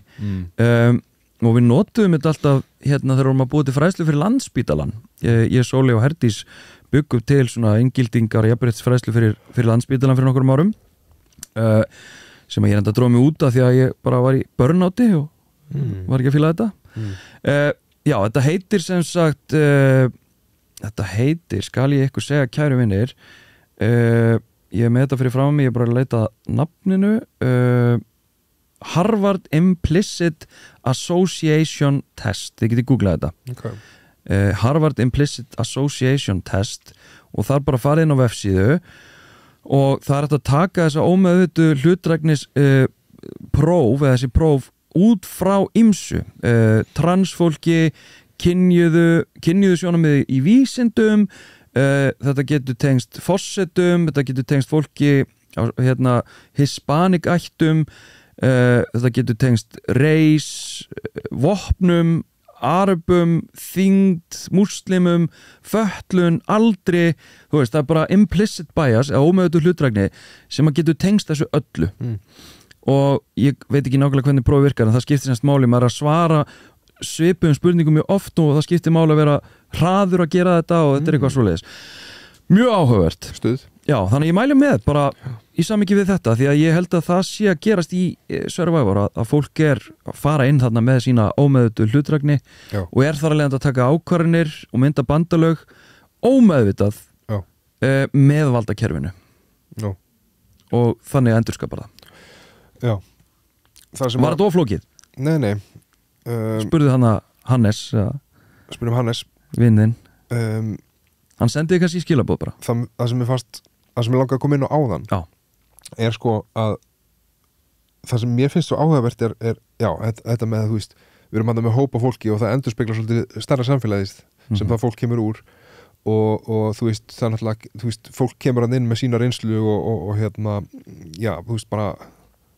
og við notuðum þetta alltaf hérna þegar vorum að búið til fræðslu fyrir Landspítalann ég Sóley og Herdís byggum til svona inngildingar jafnréttisfræðslu fyrir Landspítalann fyrir nokkurum árum sem að ég enda dróð mig út af því að ég bara var í burnouti og var ekki að fíla þetta já, þetta heitir sem sagt þetta heitir, skal ég eitthvað segja kæru vinnir ég með þetta fyrir frá mig, ég er bara að leita nafninu Harvard Implicit Association Test, þið getið googlað þetta Harvard Implicit Association Test og það er bara að fara inn á vefsíðu og það er að taka þessa ómeðvitu hlutdrægnis próf, eða þessi próf út frá ýmsu transfólki, kynjuðu sjónarmiði í vísindum þetta getur tengst fossetum, þetta getur tengst fólki hérna, hispanic ættum þetta getur tengst reis, vopnum arabum, þyngd múslimum, fötlun aldri, þú veist, það er bara implicit bias, eða ómeðvituð hlutdrægni sem að getur tengst þessu öllu og ég veit ekki nákvæmlega hvernig prófið virkar en það skiptir semst máli, maður að svara svipum spurningum mjög oft og það skiptir máli að vera hraður að gera þetta og þetta er eitthvað svoleiðis mjög áhugavert stuð. Já, þannig að ég mæli með bara í samhengi við þetta því að ég held að það sé að gerast í Survivor að fólk er að fara inn þarna með sína ómeðvitu hlutdrægni og er þar að leiðandi að taka ákvarðanir og mynda bandalög ómeðvitað með valdakerfinu og þannig að endurskapa það Já. Var þetta oflókið? Nei Spurðu hann að Hannes Spurðum Hannes vinnin hann sendiði kannski skilabóð bara það sem ég langar að koma inn á áðan er sko að það sem mér finnst svo áhugavert er þetta með að þú veist við erum að með hópa fólki og það endurspeglar svolítið stærra samfélagist sem það fólk kemur úr og þú veist, það er náttúrulega, þú veist, fólk kemur hann inn með sína reynslu og hérna, já, þú veist, bara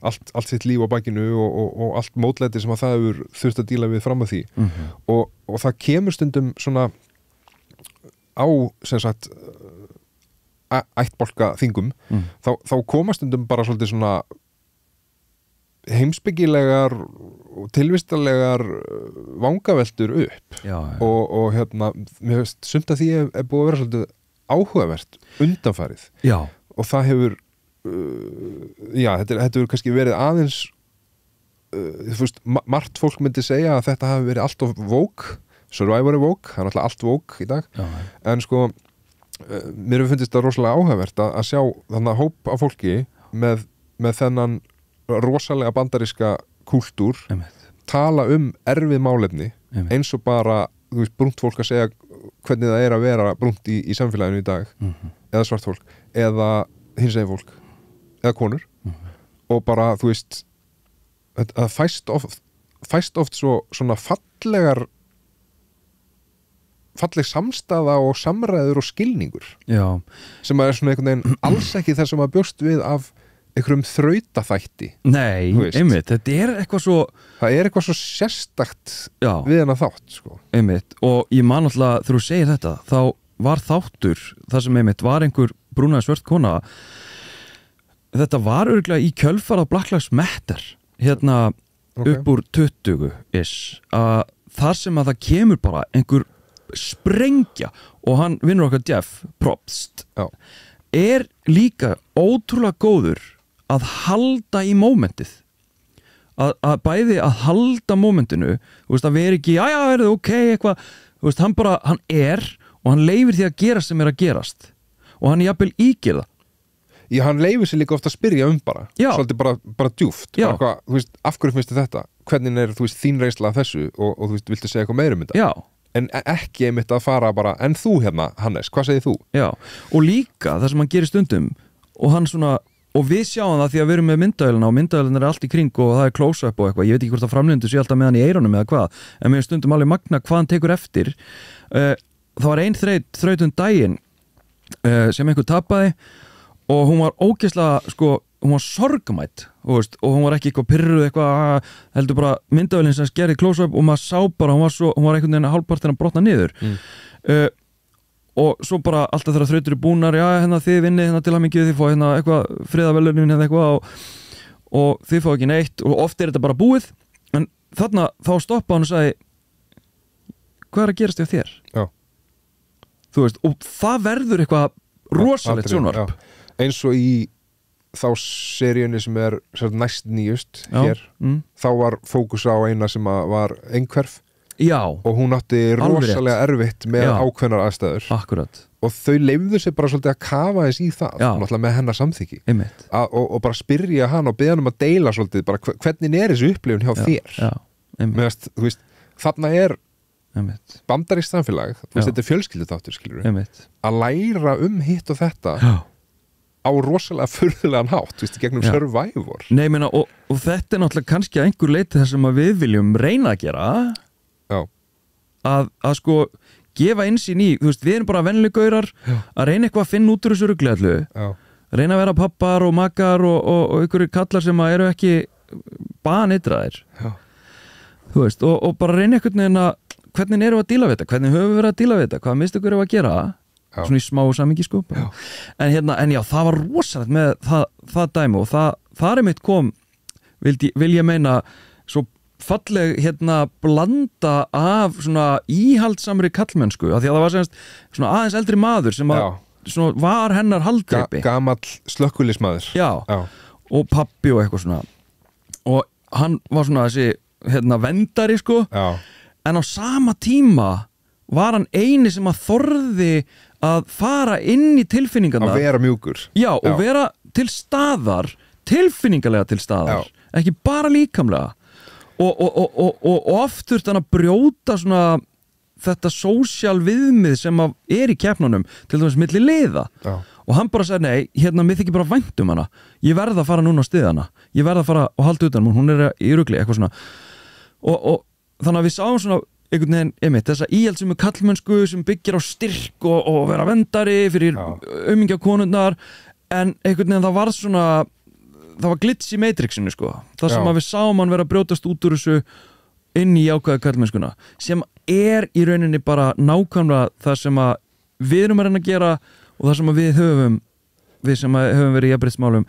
allt sitt líf á bakinu og allt mótlæti sem að það hefur þurft að díla við fram að því og það kemur stundum svona á, sem sagt ættbálka þingum þá koma stundum bara svolítið svona heimspekilegar og tilvistarlegar vangaveltur upp og hérna, mér veist, sumt að því er búið að vera svolítið áhugavert undanfarið og það hefur já, þetta hefur kannski verið aðeins þú veist, margt fólk myndi segja að þetta hafi verið allt of woke, Survivor er woke, það er náttúrulega allt woke í dag en sko, mér hefur fundist það rosalega áhugavert að sjá þannig að hóp af fólki með þennan rosalega bandaríska kúltúr tala erfið málefni eins og bara, þú veist, brúnt fólk að segja hvernig það er að vera brúnt í samfélaginu í dag eða svart fólk, eða hinsegin fólk eða konur og bara, þú veist að fæst oft svona falleg samstaða og samræður og skilningur sem að er svona einhvern veginn alls ekki þess að maður bjóst við af einhverjum þrautaþætti. Nei, einmitt, þetta er eitthvað svo það er eitthvað svo sérstakt við hennar þátt, sko. Einmitt, og ég man alltaf þegar þú segir þetta, þá var þáttur það sem einmitt var einhver brúnaði svört kona þetta var örugglega í kjölfarað Black Lives Matter hérna upp úr 20-ish að þar sem að það kemur bara einhver sprengja og hann vinnur okkar Jeff Probst er líka ótrúlega góður að halda í mómentið að bæði að halda mómentinu, þú veist, að vera ekki já, er það ok, eitthvað, þú veist, hann er og hann leifir því að gera sem er að gerast og hann er jafnvel ígir það. Já, hann leifir sér líka ofta að spyrja bara svolítið bara djúft bara, þú veist, af hverju finnst þetta? Hvernig er, þú veist, þín reynsla af þessu og þú veist, viltu segja eitthvað meira um þetta? Já. En ekki einmitt að fara bara, en þú hérna, Hannes, hvað segir þú? Já, og líka það sem hann gerir stundum og hann svona, og við sjáum það því að við erum með myndavélina og myndavélina er allt í kring og það er close-up og eitthvað, ég veit ekki hvort að framlöndu sé alltaf með hann í eyrunum eða hvað, en mér stundum alveg magna hvað hann tekur eftir. Það var ein þraut daginn sem einhver tapaði og hún var ógeðslega, sko, hún var sorgmætt og hún var ekki eitthvað pirruð eitthvað, heldur bara myndavélinn sem gerði close-up og maður sá bara, hún var einhvern veginn hálfpartinn að brotna niður og svo bara alltaf þegar þrautur er búnar, já, hérna þið vinnið hérna til hamingju, þið fá hérna eitthvað friðavelunin hérna eitthvað og þið fá ekki neitt og oft er þetta bara búið en þarna þá stoppa hann og sagði hvað er að gerast hjá þér? Já. Þú veist, og það verður eitthvað rosalegt sjónvarp eins og í þá seríunni sem er næst nýjust hér, þá var fókus á eina sem var einhverf og hún átti rosalega erfitt með ákveðnar aðstæður. Akkurat. Og þau leifðu sér bara svolítið að kafa þess í það náttúrulega með hennar samþykki og bara spyrja hann og beða hann að deila svolítið bara hvernig er þessu upplifun hjá þér meðast, þú veist, þarna er bandarískt samfélag, þú veist, þetta er fjölskylduþáttur, skilur að læra hitt og þetta á rosalega furðulegan hátt, þú veist, gegnum Survivor. Nei, meina, og þetta er náttúrulega kannski að einhver leiti það sem við viljum reyna að gera að sko gefa innsýn í, þú veist, við erum bara venlegaurar að reyna eitthvað að finna út úr þessu rugleallu, reyna að vera pappar og makar og einhverju kallar sem að eru ekki baneitraðir þú veist, og bara reyna einhvern veginn að hvernig erum við að díla við þetta, hvernig höfum við verið að díla við þetta, hvað mistökur erum við að gera svona í smá samingi sko en já, það var rosalegt með það dæmi og það er mitt kom vil ég meina svo falleg blanda af svona íhaldsamri kallmennsku af því að það var semst svona aðeins eldri maður sem að svona var hennar haldreipi gamall slökkulismadur og pappi og eitthvað svona og hann var svona þessi vendari sko en á sama tíma var hann eini sem að þorði að fara inn í tilfinningarna að vera mjúkur og vera til staðar tilfinningarlega til staðar ekki bara líkamlega og oft þurft hann að brjóta svona þetta sósíal viðmið sem er í keppnunum til dæmis milli liða og hann bara sagði nei, mér þykir bara vænt um hana ég verð að fara núna á stiðana ég verð að fara og halda utan hún er í rugli, eitthvað svona og þannig að við sáum svona einhvern veginn, einmitt, þessa íhaldsumu kallmennsku sem byggir á styrk og vera vendari fyrir aumingja konurnar en einhvern veginn það var glits í Matrixinu sko, það sem að við sáum hann vera að brjótast út úr þessu inn í ákvæða kallmennskuna sem er í rauninni bara nákvæmlega það sem að við erum að reyna að gera og það sem að við sem að höfum verið í jafnréttismálum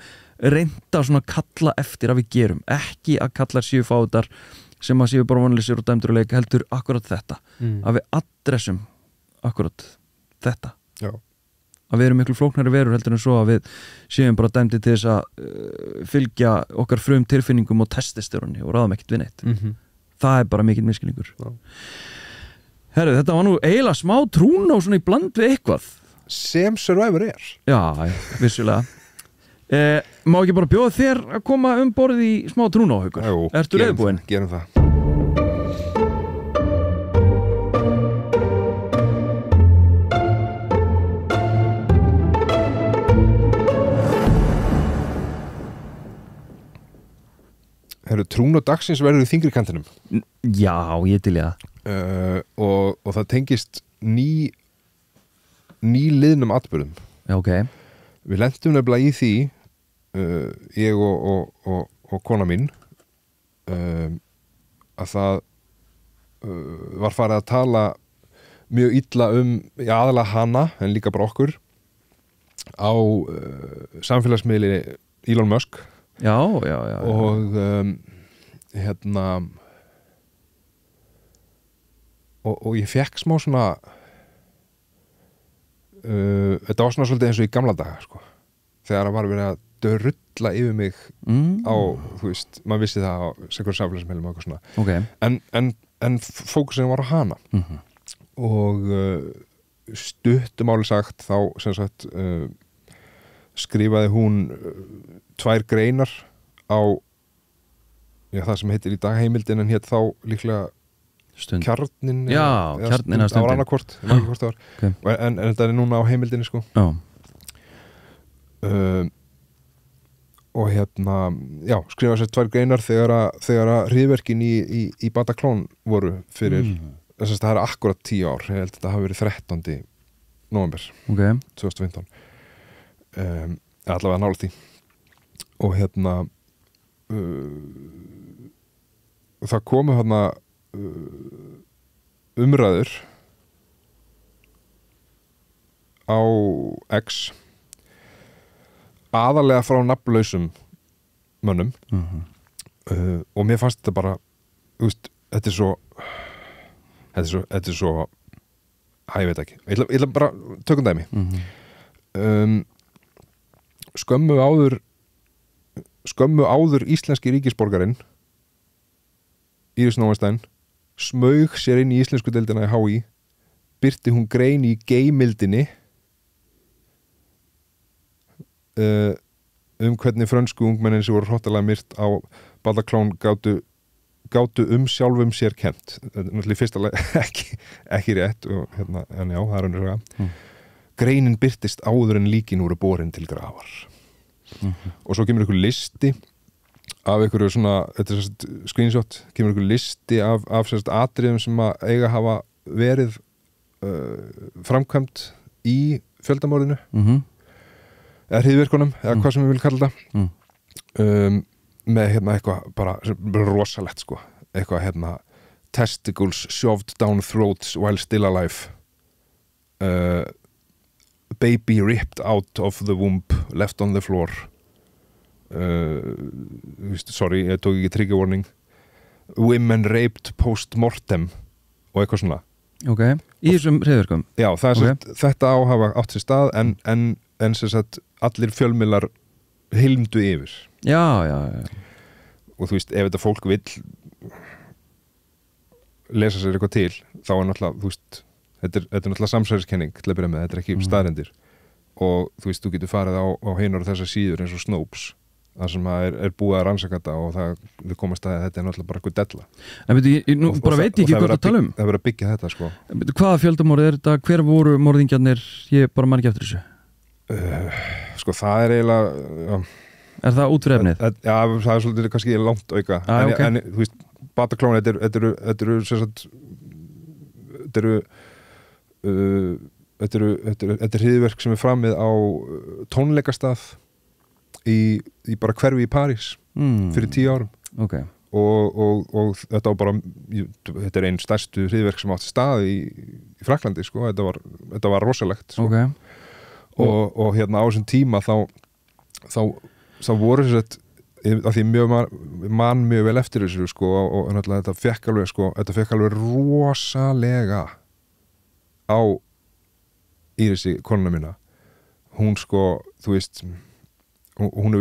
reynda svona kalla eftir að við gerum, ekki að kallar séu fátar sem að séu bara vonleysir og dæmdur og leik heldur akkurat þetta að við adressum akkurat þetta að við erum miklu flóknari verur heldur en svo að við séum bara dæmdi til þess að fylgja okkar frum tilfinningum og testosteroni og ráðum ekkert við neitt það er bara mikill misskilningur Herru, þetta var nú eiginlega smá trún og svona í bland við eitthvað sem Survivor er Já, vissulega Má ekki bara bjóða þér að koma borð í smá trún á haukur? Ertu reiðbúinn? Gerum það Herru, trún og dagsins verður í þyngri kantinum Já, ég til ég það og það tengist nýliðnum atburðum Já, ok Við lentum nefnilega í því ég og kona mín að það var farið að tala mjög illa aðalega hana en líka bara okkur á samfélagsmiðli Elon Musk Já. og og ég fekk smá svona þetta var svona svolítið eins og í gamla daga sko. Þegar það var verið að drulla yfir mig á, þú veist, maður vissi það á einhverjum samfélagsmiðlum og eitthvað svona en fókusinn var á hana og stuttumáli sagt þá sem sagt skrifaði hún 2 greinar á það sem heitir í dag Heimildin en hétt þá líklega Kjarnin Kjarnin á annarkvort okay. en þetta er núna á Heimildinni sko og skrifaði sér 2 greinar þegar að hryðverkin í Bataclan voru fyrir þess að það er akkurat 10 ár ég held að þetta hafi verið 13. nóvember 2015 allavega nálægt því og það komu umræður á X aðalega frá nafnlausum mönnum og mér fannst þetta bara þetta er svo ég veit ekki ég ætla bara tökum dæmi skömmu áður íslenski ríkisborgarinn Íris Nóvenstein smaug sér inn í íslensku deildina í HÍ birti hún grein í Geimildinni hvernig frönsku ungmennin sem voru hrottalega myrt á Bataclan gátu sjálfum sér kennt þetta er náttúrulega í fyrsta lagi ekki rétt og en já, það er önnur saga greinin birtist áður en líkin voru borin til grafar og svo kemur einhver listi af einhverju svona, þetta er svona screenshot, kemur einhver listi af atriðum sem að eiga hafa verið framkvæmt í fjöldamorðinu eða hryðjuverkunum, eða hvað sem við viljum kalla það með eitthvað bara rosalegt sko eitthvað testicles shoved down throats while still alive baby ripped out of the womb left on the floor sorry, ég tók ekki trigger warning women raped post-mortem og eitthvað svona í þessum hryðjuverkum já, það er þetta áhafa átt sér stað en sem sagt allir fjölmiðlar hilmdu yfir já og þú veist, ef þetta fólk vill lesa sér eitthvað til þá er náttúrulega, þú veist þetta er náttúrulega samsæriskenning til að byrja með, þetta er ekki staðrendir og þú veist, þú getur farið á heinar og þessar síður eins og Snopes það sem er búið að rannsaka þetta og það komast að þetta er náttúrulega bara eitthvað della en veit ég, nú bara veit ég ekki hvað það tala um það verður að byggja þetta sko hvaða fjöldamorð er þetta, hver voru morðingjarnir ég bara man ekki eftir þessu sko það er eiginlega er það út fyrir efnið? Já, það er svolítið kannski langt auka en þú veist, Bataclan þetta eru sem sagt þetta er hryðjuverk sem er framið á tónleikastað í bara hverfi í París fyrir 10 árum okay. og þetta var bara þetta er einn stærstu hryðjuverk sem átti stað í Fraklandi sko. þetta var rosalegt sko. Okay. og hérna á þessum tíma þá voru þess að því man mjög vel eftir þessu sko, og náttúrulega þetta fekk alveg rosalega á Írisi, konuna mína hún sko, þú veist hún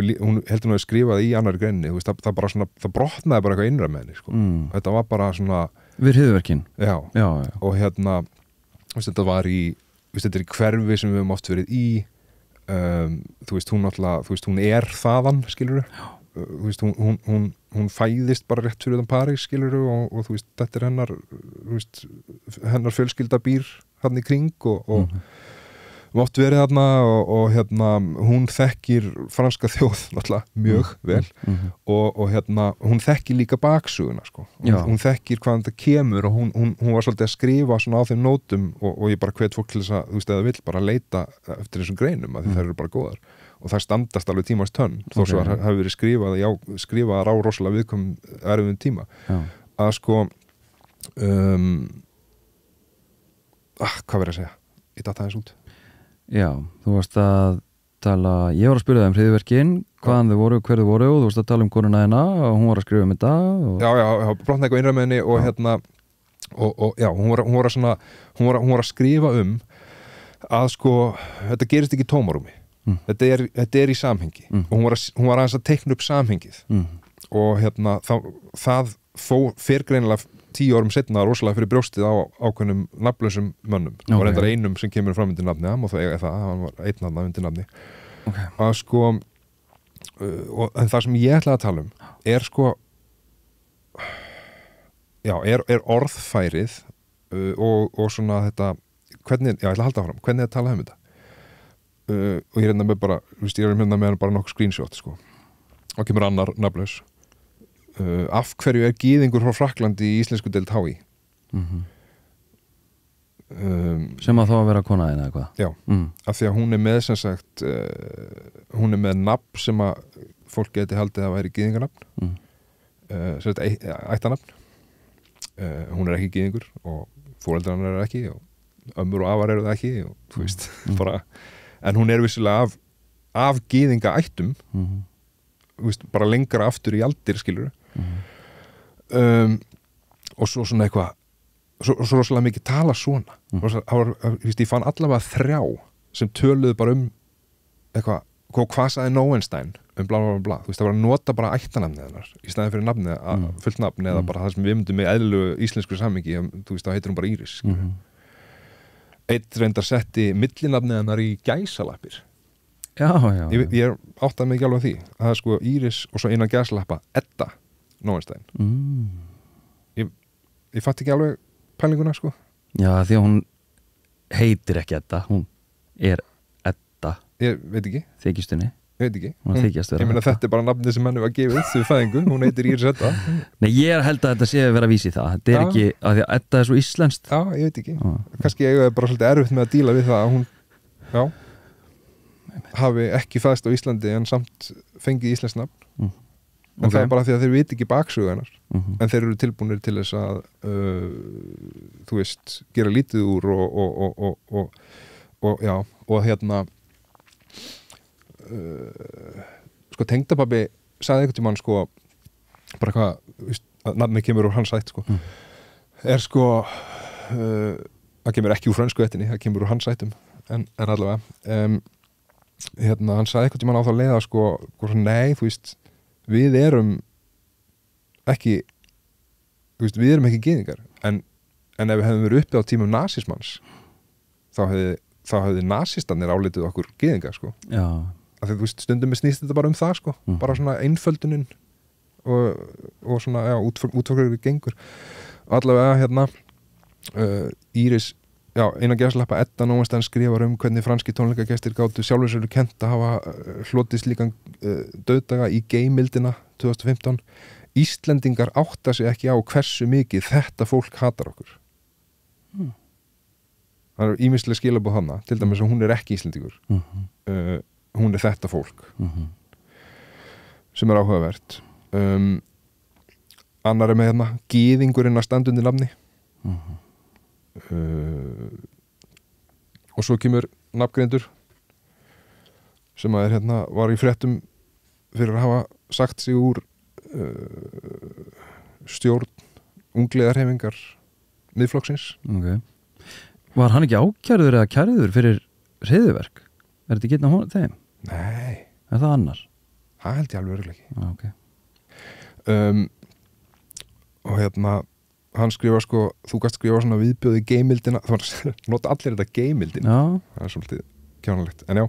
heldur nú að skrifa það í annarri greinni, þú veist, það bara svona það brotnaði bara eitthvað innra með henni sko. Þetta var bara svona við hryðjuverkin já. Og hérna veist, þetta var þetta er í hverfi sem við höfum oft verið í þú veist, hún náttúrulega þú veist, hún er þaðan, skilurðu þú veist, hún fæðist bara rétt fyrir þann París, skilurðu og þú veist, þetta er hennar fjölskylda býr hann í kring og oft verið þarna og hérna hún þekkir franska þjóð náttúrulega mjög vel og hérna hún þekkir líka baksuguna sko. Hún þekkir hvaðan þetta kemur og hún var svolítið að skrifa svona á þeim nótum og ég bara hvet fólk til þess að þú veist eða vill bara leita eftir þessum greinum að þær eru bara góðar og það standast alveg tímans tönn þó svo hafi verið skrifaðar á rosalega viðkom erfiðum tíma að sko hvað verið að segja? Ég datta aðeins út Já, þú varst að tala ég var að spyrja það hryðjuverkin hvaðan þau voru, hver þau voru og þú varst að tala konuna hérna og hún var að skrifa þetta og... Já, brotnaði eitthvað innra með henni og hérna og já, hún var að skrifa að sko, þetta gerist ekki í tómarúmi þetta er í samhengi og hún var aðeins að teikna upp samhengið og hérna það fer greinilega 10 árum setna rosalega fyrir brjóstið á ákveðnum nafnlausum mönnum og reyndar einum sem kemur fram undir nafni hann var einn nafn undir nafni að sko en það sem ég ætla að tala er sko já, er orðfærið og svona þetta hvernig, já, ég ætla að halda fram hvernig að tala þetta og ég reyndar með bara ég er með hann bara nokkuð screenshot sko og kemur annar nafnlaus af hverju er gyðingur frá Fraklandi í íslensku deild HÍ sem að þá að vera konaðin eða hvað já, af því að hún er með sem sagt hún er með nafn sem að fólk geti haldið að væri gyðingarnafn sem sagt ættanafn hún er ekki gyðingur og foreldrar er ekki og ömmur og afar eru það ekki og þú veist bara, en hún er vissilega af gyðinga ættum veist, bara lengra aftur í aldir skilur og svo svona eitthvað svo rosalega mikið tala svona ég fann allavega 3 sem töluðu bara eitthvað, hvað sagði Nóenstein bla bla bla, þú veist, það var að nota bara ættanafnið hennar í staðin fyrir nafnið, fullt nafn eða bara það sem við myndum með eðlilegu íslensku samhengi, þú veist, þá heitir hún bara Íris eitt reyndar setti millinafnið hennar í gæsalappir Já. Ég áttaði mig ekki alveg á því það er sko Íris og svo innan gæslappa Edda Nóenstein ég fatt ekki alveg pælinguna sko Já, því að hún heitir ekki Edda hún er Edda ég veit ekki þykjustunni ég meina þetta er bara nafnið sem henni var gefið við fæðingu, hún heitir Íris Edda Nei, ég held að þetta sé að vera að vísi það þetta er ekki, að því að Edda er svo íslenskt Já, ég veit ekki, kannski ég er bara svolítið erfitt með að díla við það að hún hafi ekki fæðst á Íslandi en samt fengið íslenskt nafn en það er bara því að þeir viti ekki baksögu hennar en þeir eru tilbúnir til þess að þú veist, gera lítið úr og já, og hérna sko tengdapabbi sagði einhvern tímann sko bara hvað, að nafnið kemur úr hans ætt sko er sko það kemur ekki úr frönsku ættinni, það kemur úr hans ættum en allavega hérna, hann sagði einhvern tímann á þá leiða sko, nei, þú veist við erum ekki þú veist, við erum ekki gyðingar en ef við hefðum verið uppi á tímum nasismans þá hefði nasistannir álitið okkur gyðingar sko Já. Af því þú veist, stundum við snýst þetta bara það sko bara svona einföldunin og svona, já, útfólkur gengur allavega hérna Íris Já, innan gæslappa Edda Nóenstein skrifar hvernig franski tónleikagestir gátu sjálfur sér kennt að hafa hlotið slíkan dauðdaga í geimildina 2015. Íslendingar átta sig ekki á hversu mikið þetta fólk hatar okkur. það er ýmislega skilabóð hana, til dæmis að hún er ekki Íslendingur, hún er þetta fólk sem er áhugavert. Annar er með hérna gyðingurinn að standa undir nafni, og svo kemur nafngreindur sem að hérna var í fréttum fyrir að hafa sagt sig úr stjórn ungliðarhefingar miðflokksins. Okay. Var hann ekki ákærður eða kærður fyrir hryðjuverk? Er þetta ekki einn af þeim? Nei. Er það annar? Það held ég alveg örugglega ekki. Okay. Og hérna hann skrifa sko, þú gast skrifa svona viðbjóði geimildina, það var nota allir þetta geimildin. Það er svolítið kjánalegt. En já,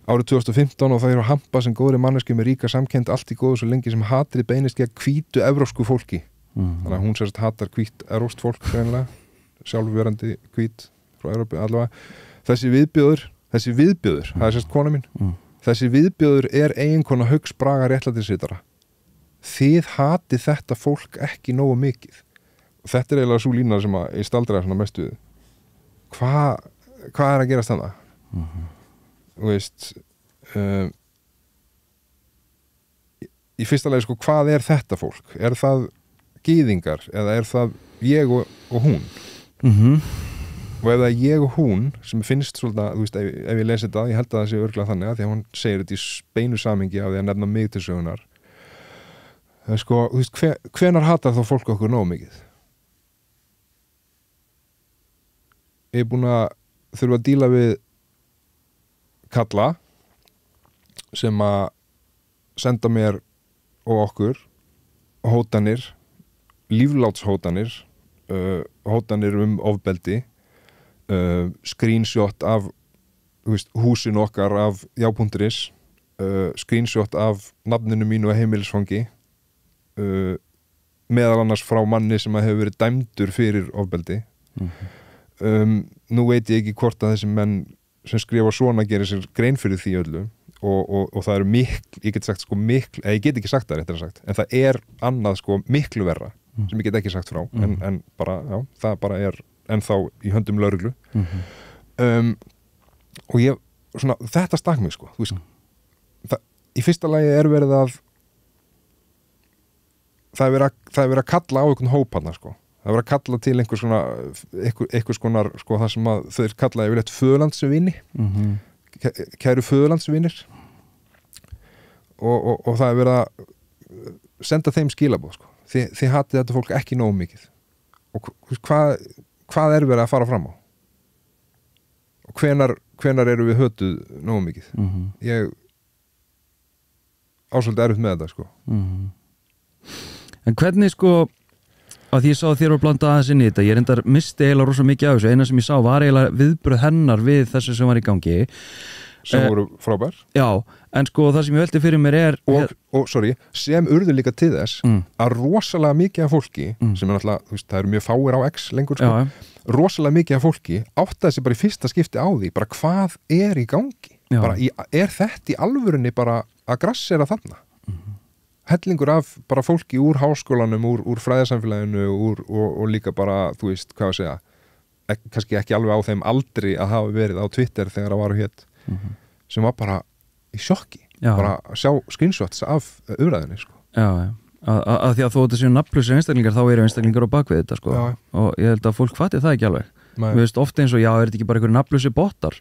árið 2015 og það eru að hampa sem góðri manneski með ríka samkennd allt í góðu svo lengi sem hatrið beinist gegn hvítu evrópsku fólki. Þannig að hún sérst hatar hvít evrópskt fólk greinilega, sjálfverandi hvít frá Evrópu allavega. Þessi viðbjóður, það er sérst kona mín, þessi viðbjóður er eiginkona Hauks Braga réttlætisritara. Þið hatið þetta fólk ekki nógu mikið. Og þetta er eiginlega svo lína sem að ég staldraði svona mest við. Hvað er að gerast þannig? Þú veist, í fyrsta lagi sko, hvað er þetta fólk? Er það gyðingar eða er það ég og hún? Og ef það er ég og hún sem finnst svolítið, þú veist, ef ég lesi þetta, ég held að það sé örugglega þannig að því að hún segir þetta í beinu samhengi af því að nefna mig til sögunar. Það er sko, þú veist, hvenær hatar þá fólk okkur nógu mikið? Ég er búin að þurfa að díla við kalla sem að senda mér og okkur hótanir, líflátshótanir, hótanir ofbeldi, screenshot af húsinu okkar af já.is, screenshot af nafninu mínu að heimilisfangi, meðal annars frá manni sem að hefur verið dæmdur fyrir ofbeldi. Nú veit ég ekki hvort að þessi menn sem skrifa svona gerir sér grein fyrir því öllu og það eru ég get sagt sko ég get ekki sagt það réttir að sagt, en það er annað sko miklu verra sem ég get ekki sagt frá en bara, já, það bara er ennþá í höndum lögreglu. Og ég, svona, þetta stakk mig sko, þú veist, í fyrsta lagi er verið að það er verið að kalla á einhvern hóp hana sko. Það er verið að kalla til einhvers konar sko, það sem að þau kallaði yfirleitt föðurlandsvini, kæru föðurlandsvinir og það er verið að senda þeim skilaboð sko. Þið hatið þetta fólk ekki nógu mikið og hvað er verið að fara fram á og hvenar eru við hötuð nógu mikið. Ég ásvöldi erfitt með þetta sko. En hvernig sko, að því ég sá að þér var blanda aðeins inn í þetta, ég reyndar misti eiginlega rosa mikið af þessu, eina sem ég sá var eiginlega viðbröð hennar við þessu sem var í gangi sem voru frábær. Já, en sko það sem ég velti fyrir mér er og sorry, sem urðu líka til þess að rosalega mikið af fólki sem er náttúrulega, þú veist, það eru mjög fáir á X lengur sko, rosalega mikið af fólki áttaði sig bara í fyrsta skipti á því bara hvað er í gangi, bara er þetta í alvörunni bara að grassera þarna hellingur af bara fólki úr háskólanum, úr fræðasamfélaginu og líka bara, þú veist, hvað að segja kannski ekki alveg á þeim aldri að hafa verið á Twitter þegar það var hétt sem var bara í sjokki bara að sjá screenshots af umræðinni sko. Já, að því að þó þetta séu nafnlausir einstaklingar þá eru einstaklingar á bakvið þetta sko. Og ég held að fólk fatti það ekki alveg. Við veist ofta eins og já, er þetta ekki bara einhverju nafnlausir bottar?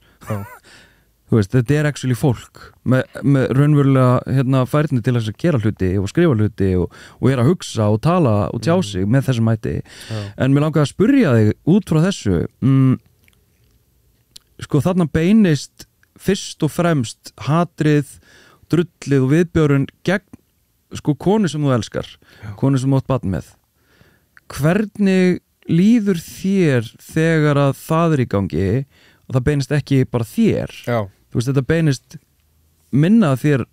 Þú veist, þetta er actually fólk með raunverulega færni til þess að gera hluti og skrifa hluti og er að hugsa og tala og tjá sig með þessum hætti. En mér langaði að spyrja þig út frá þessu sko þarna beinist fyrst og fremst hatrið, drullið og viðbjörun gegn sko konu sem þú elskar, konu sem þú átt barn með. Hvernig líður þér þegar að það er í gangi og það beinist ekki bara þér? Já. Þú veist, þetta beinist minna þér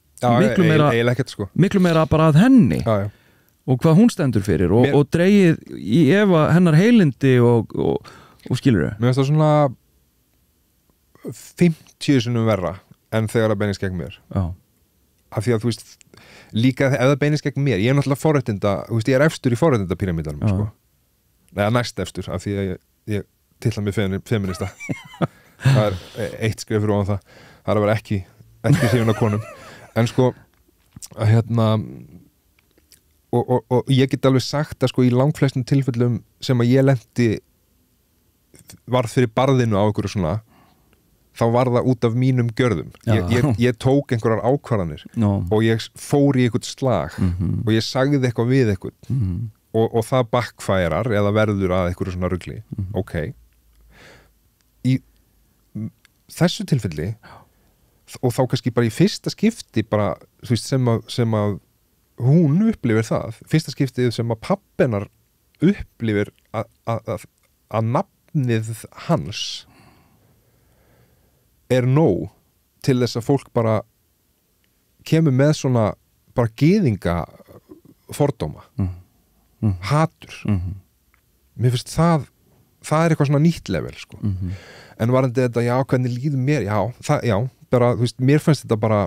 miklu meira bara að henni og hvað hún stendur fyrir og dreigið í efa hennar heilindi og skilur þau. Mér finnst það svona 50 sinnum verra en þegar það beinist gegn mér. Af því að þú veist, líka ef það beinist gegn mér, ég er náttúrulega forréttinda, þú veist, ég er efstur í forréttindapíramídanum sko. Eða næst efstur, af því að ég titla mig feminista það eitt skref fyrir ofan það er að vera ekki hrifin af konum en sko að og ég get alveg sagt að sko í langflestum tilfellum sem að ég lenti varð fyrir barðinu á einhverju svona þá var það út af mínum gjörðum ég tók einhverjar ákvarðanir og ég fór í einhvern slag og ég sagði eitthvað við einhvern og það backfærar eða verður að einhverju svona rugli ok í þessu tilfelli og þá kannski bara í fyrsta skipti bara, þú veist, sem að hún upplifir það fyrsta skiptið sem að pappinar upplifir að nafnið hans er nóg til þess að fólk bara kemur með svona bara gyðinga fordóma hatur mér finnst það er eitthvað svona nýtt level sko. En varandi þetta, já, hvernig líður mér bara, þú veist, mér finnst þetta bara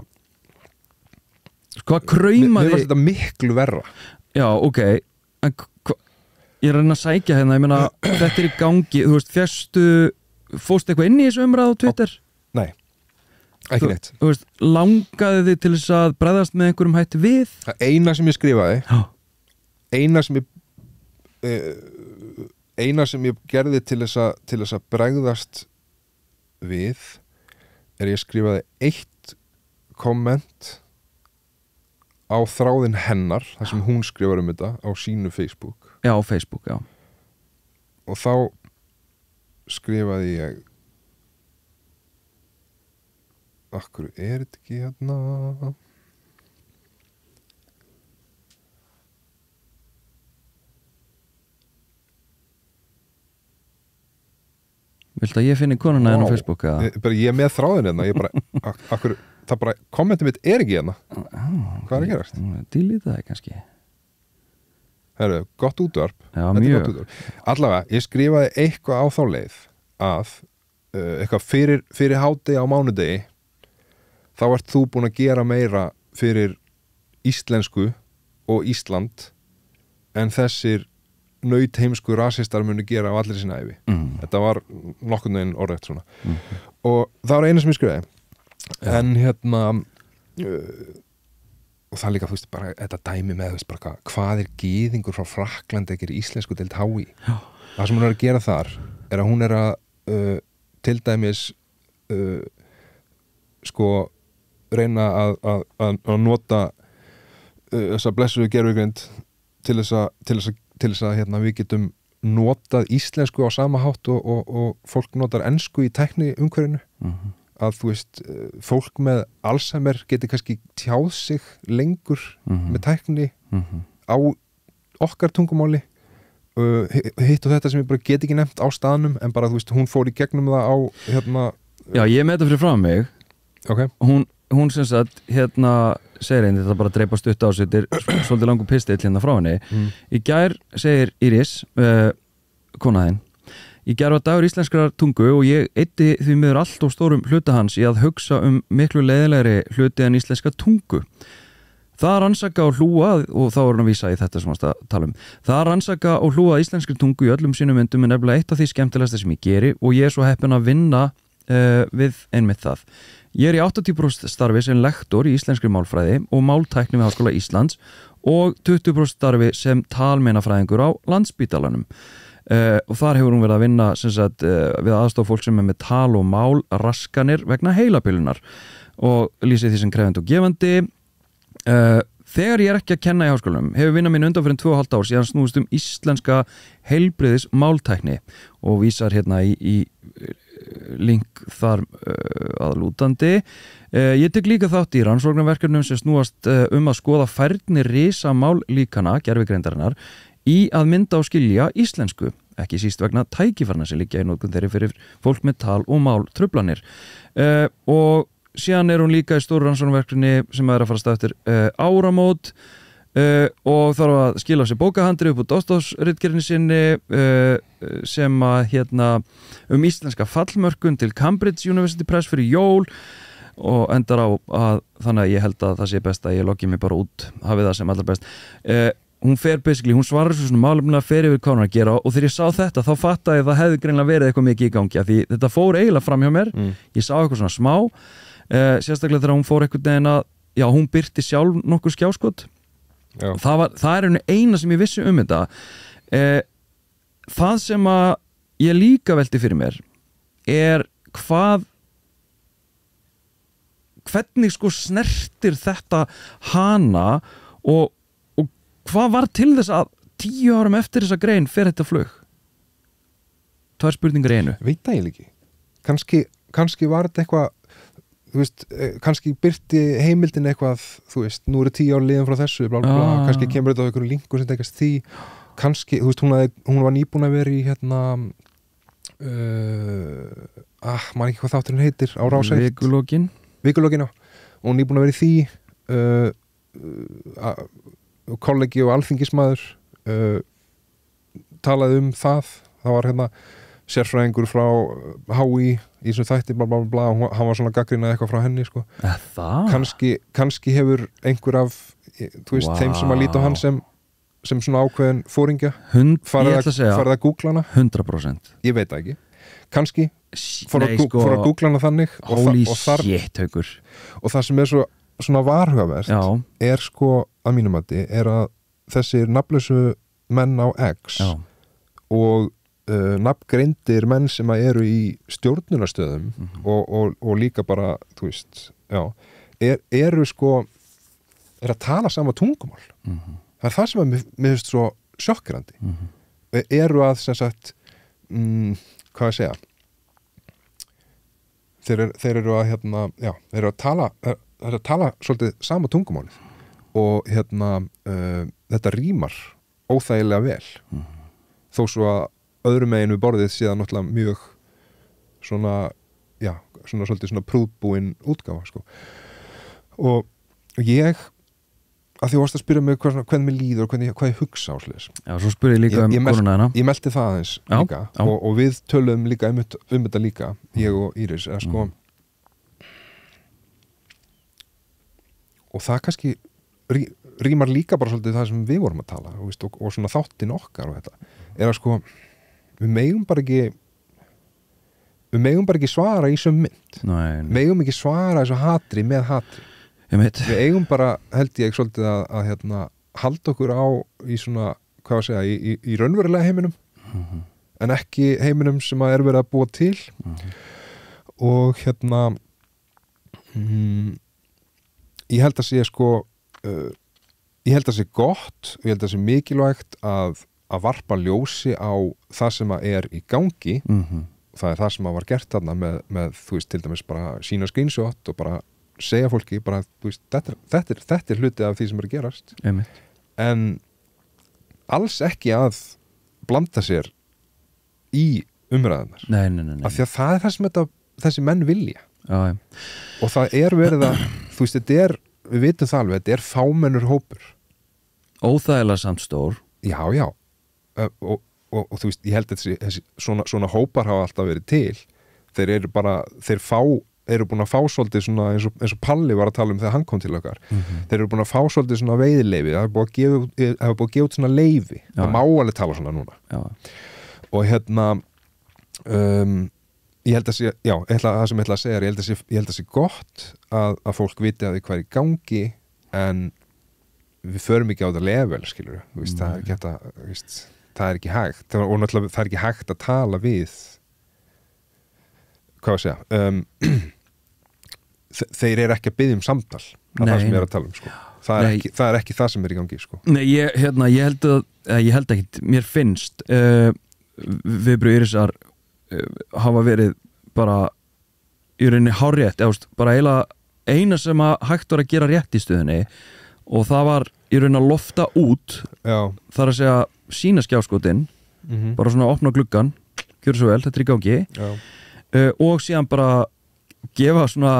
hvað kraumaði mér finnst þetta miklu verra já, ok en ég er að reyna að sækja hérna, ég meina þetta er í gangi, þú veist, fórstu eitthvað inn í þessu umræðu á Twitter? Nei, ekki neitt Þú veist, langaði þið til þess að bregðast með einhverjum hætti við? Það eina sem ég skrifaði eina sem ég gerði til þess að bregðast við ég skrifaði eitt komment á þráðin hennar þar sem hún skrifar þetta á sínu Facebook já, á Facebook, já og þá skrifaði ég akkur þetta ekki hérna Viltu að ég finni konuna hérna á Facebook? Ég er með þráðin hérna ég bara, það bara, kommentið mitt er ekki hérna hvað er að gerast? Deletaði kannski Herru, gott útvarp já, mjög allavega, ég skrifaði eitthvað á þá leið að eitthvað fyrir hádegi á mánudegi þá ert þú búin að gera meira fyrir íslensku og Ísland en þessir nautheimsku rasistar munu gera á allir sinna ævi þetta var nokkurn veginn orðrætt svona og það var eina sem ég skrifaði en og það líka, þú veist, bara þetta dæmi með, þú veist, bara hvað er gyðingur frá Frakklandi ekki íslensku deild HÍ það sem hún er að gera þar er að hún er að til dæmis sko reyna að nota þessa blessuðu gervigreind til þess að við getum notað íslensku á sama hátt og fólk notar ensku í tækni umhverfinu að þú veist, fólk með Alzheimer geti kannski tjáð sig lengur með tækni á okkar tungumáli hitt og þetta sem ég bara get ekki nefnt á staðnum en bara, þú veist, hún fór í gegnum það á Já, ég með þetta fyrir frá mig okay. Hún sem sagt, segir henni, þetta bara dreipast upp á sig, þetta er svolítið langur pistill hérna frá henni í gær segir Íris konaðinn Í gær var dagur íslenskrar tungu og ég eyddi því miður allt og stórum hluta hans í að hugsa miklu leiðilegri hluti en íslenska tungu. Það rannsaka og hlúa, og þá er hann að vísa í þetta sem hann að tala það rannsaka og hlúa íslenskri tungu í öllum sínum myndum er nefnilega eitt af því skemmtilegsta sem ég geri og ég er svo heppinn að vinna við einmitt það. Ég er í 80% starfi sem lektor í íslenskri málfræði og máltækni við Háskóla Íslands og 20% starfi sem talmeinafræðingur á Landspítalanum. Og þar hefur hún verið að vinna sagt, við aðstofa fólk sem er með tal- og mál raskanir vegna heilabilunar og lýsi því sem krefandi og gefandi þegar ég er ekki að kenna í háskólanum hefur vinna mín undan fyrir 2,5 ár síðan snúist íslenska heilbrigðis máltækni og vísar hérna í link þar aðlútandi ég tek líka þátt í rannsóknarverkefnum sem snúast að skoða færni risamál líkana gervigreindarinnar í að mynda og skilja íslensku, ekki síst vegna tækifærna sem liggja í notkun þeirri fyrir fólk með tal- og máltruflanir. Og síðan er hún líka í stóru rannsóknarverkefni sem er að fara að stað eftir áramót og þarf að skila sér bókahandri upp úr Dostos-ritgerðinni sinni sem að íslenska fallmörkun til Cambridge University Press fyrir jól og endar á að þannig að ég held að það sé best að ég loggi mig bara út hafið það sem allra best hún fer basically, hún svarar svo svona málefnilega fer yfir hvað hún er að gera og þegar ég sá þetta þá fattaði að það hefði greinilega verið eitthvað mikið í gangi af því þetta fór eiginlega fram hjá mér ég sá eitthvað svona smá sérstaklega þegar hún fór eitthvað neginn að já, hún birti sjálf nokkuð skjáskot það er eina sem ég vissi þetta það sem að ég líka velti fyrir mér er hvernig sko snertir þetta hana og hvað var til þess að 10 árum eftir þessa grein fer þetta flug? 2 spurningar í einu. Veit það ég ekki. Kannski var þetta eitthvað, þú veist, kannski byrti heimildin eitthvað, þú veist, nú eru 10 ár liðan frá þessu, bla bla bla, kannski kemur þetta á einhverju linkur sem tekast því, kannski, þú veist, hún var nýbúin að vera í hérna, maður ekki hvað þátturinn heitir, á Rás 1. Vikulókin, og hún nýbúin að vera í því, kollegi og alþingismaður talaði það var hérna sérfræðingur frá HÍ í þessum þætti bla bla bla og hann var svona gagnrýnað eitthvað frá henni sko. kannski hefur einhver af veist, þeim sem að líta á hann sem svona ákveðin fóringja farið að googla hana 100% ég veit það ekki kannski fór að googla hana þannig og það sem er svona varhugavert er sko að mínum mati er að þessir nafnlausu menn á X og nafngreindir menn sem að eru í stjórnunarstöðum og líka bara þú veist eru sko er að tala sama tungumál það er það sem mér finnst svo sjokkrandi eru að sem sagt hvað að segja þeir eru að hérna þeir eru að tala svolítið sama tungumálið og hérna þetta rímar óþægilega vel þó svo að öðrum megin við borðið síðan náttúrulega mjög svona svolítið svona prúðbúin útgáfa sko. og ég að því varst að spyrja mig hvernig mér líður og hvað ég hugsa á sliðis svo spyrir ég líka korunæðina ég melti það aðeins líka og við töluðum líka þetta líka ég og Íris sko, og það kannski rímar líka bara svolítið það sem við vorum að tala og svona þáttin okkar og þetta er að sko við megum bara ekki svara í sem mynd megum ekki svara þessu hatri með hatri við eigum bara held ég svolítið að hérna, halda okkur á í svona hvað að segja í raunverulega heiminum en ekki heiminum sem að er verið að búa til og hérna ég held að sé sko ég held að sé gott og ég held að sé mikilvægt að varpa ljósi á það sem að er í gangi það er það sem að var gert þarna með þú veist til dæmis bara sína screenshot og bara segja fólki bara þú veist þetta er hluti af því sem er að gerast en alls ekki að blanda sér í umræðunar af því að það er það sem þessi menn vilja og það er verið að þú veist þetta er við vitum það alveg, þetta er fámennur hópur óþægilega samt stór já og þú veist, ég held að þessi svona hópar hafa alltaf verið til þeir eru búin að fá svolítið svona eins og Palli var að tala þegar hann kom til okkar þeir eru búin að fá svolítið svona veiðileyfi það er búin að gefa út svona leyfi það má alveg tala svona núna og hérna ég held að sé, það sem ég ætla að segja ég held að sé gott að fólk viti að því hvað er í gangi en við förum ekki á það level skilur við, það er ekki hægt það er ekki hægt og náttúrulega það er ekki hægt að tala við hvað að segja þeir eru ekki að biðja samtal það sem ég er að tala sko. það er ekki það sem er í gangi sko. Nei, ég held ekki mér finnst Viðbröð Írisar hafa verið bara í rauninni hárrétt bara eina sem að hægt var að gera rétt í stöðunni og það var í rauninni að lofta út þar að segja sína skjáskotin bara svona opna gluggan gjör svo vel, þetta er í gangi og síðan bara gefa svona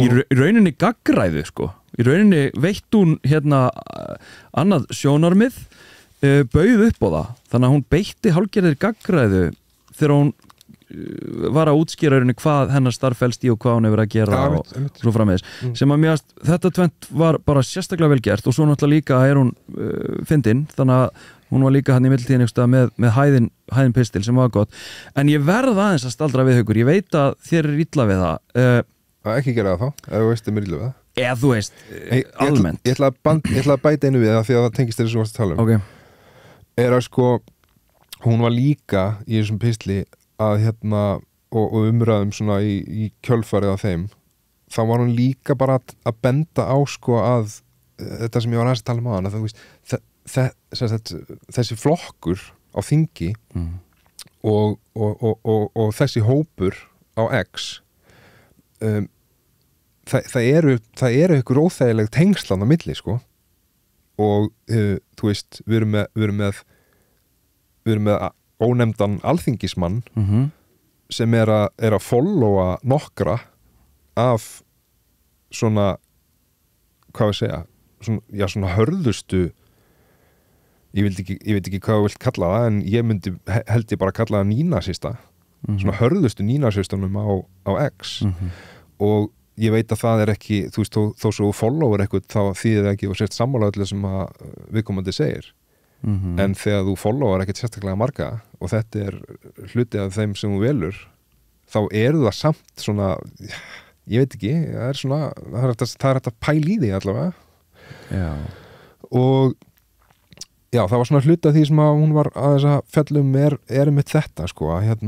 í rauninni gaggræðu sko í rauninni veitt hún hérna annað sjónarmið bauð upp á það þannig að hún beitti hálfgerðir gaggræðu þegar hún var að útskýra rauninni hvað hennar starf felst í og hvað hún hefur að gera og svo framvegis sem að mér þetta tvent var bara sérstaklega vel gert og svo náttúrulega líka hún fyndin, þannig að hún var líka hann í mildtíðin með hæðin pistil sem var gott, en ég verð aðeins að staldra við Haukur, ég veit að þér illa við það ekki gera það þá, ef þú veist mér illa við það eða þú veist, almennt ég ætla að bæta einu við það því að það tengist þér sem varst að tala okay. Að sko hún var líka í þessum pistli að og umræðum svona í kjölfarið af þeim, þá var hún líka bara að benda á sko að þetta sem ég var aðeins að tala um á hana, þessi flokkur á þingi og þessi hópur á X það eru ykkur óþægileg tengslan á milli sko og þú veist við erum með ónefndan alþingismann sem er að followa nokkra af svona hvað við segja svona hörðustu ég veit ekki hvað þú vilt kalla það en held ég bara kalla það nínasista svona hörðustu nínasistunum á X og ég veit að það er ekki þú veist, þó svo follower eitthvað þá þýðir það ekki og sért sammála öllu sem að viðkomandi segir en þegar þú follower ekkert sérstaklega marga og þetta er hluti af þeim sem þú velur þá það samt svona ég veit ekki, það er hægt að pæla í því allavega já. Og já, það var svona hluti af því sem að hún var aðeins að fjallum er mitt þetta sko að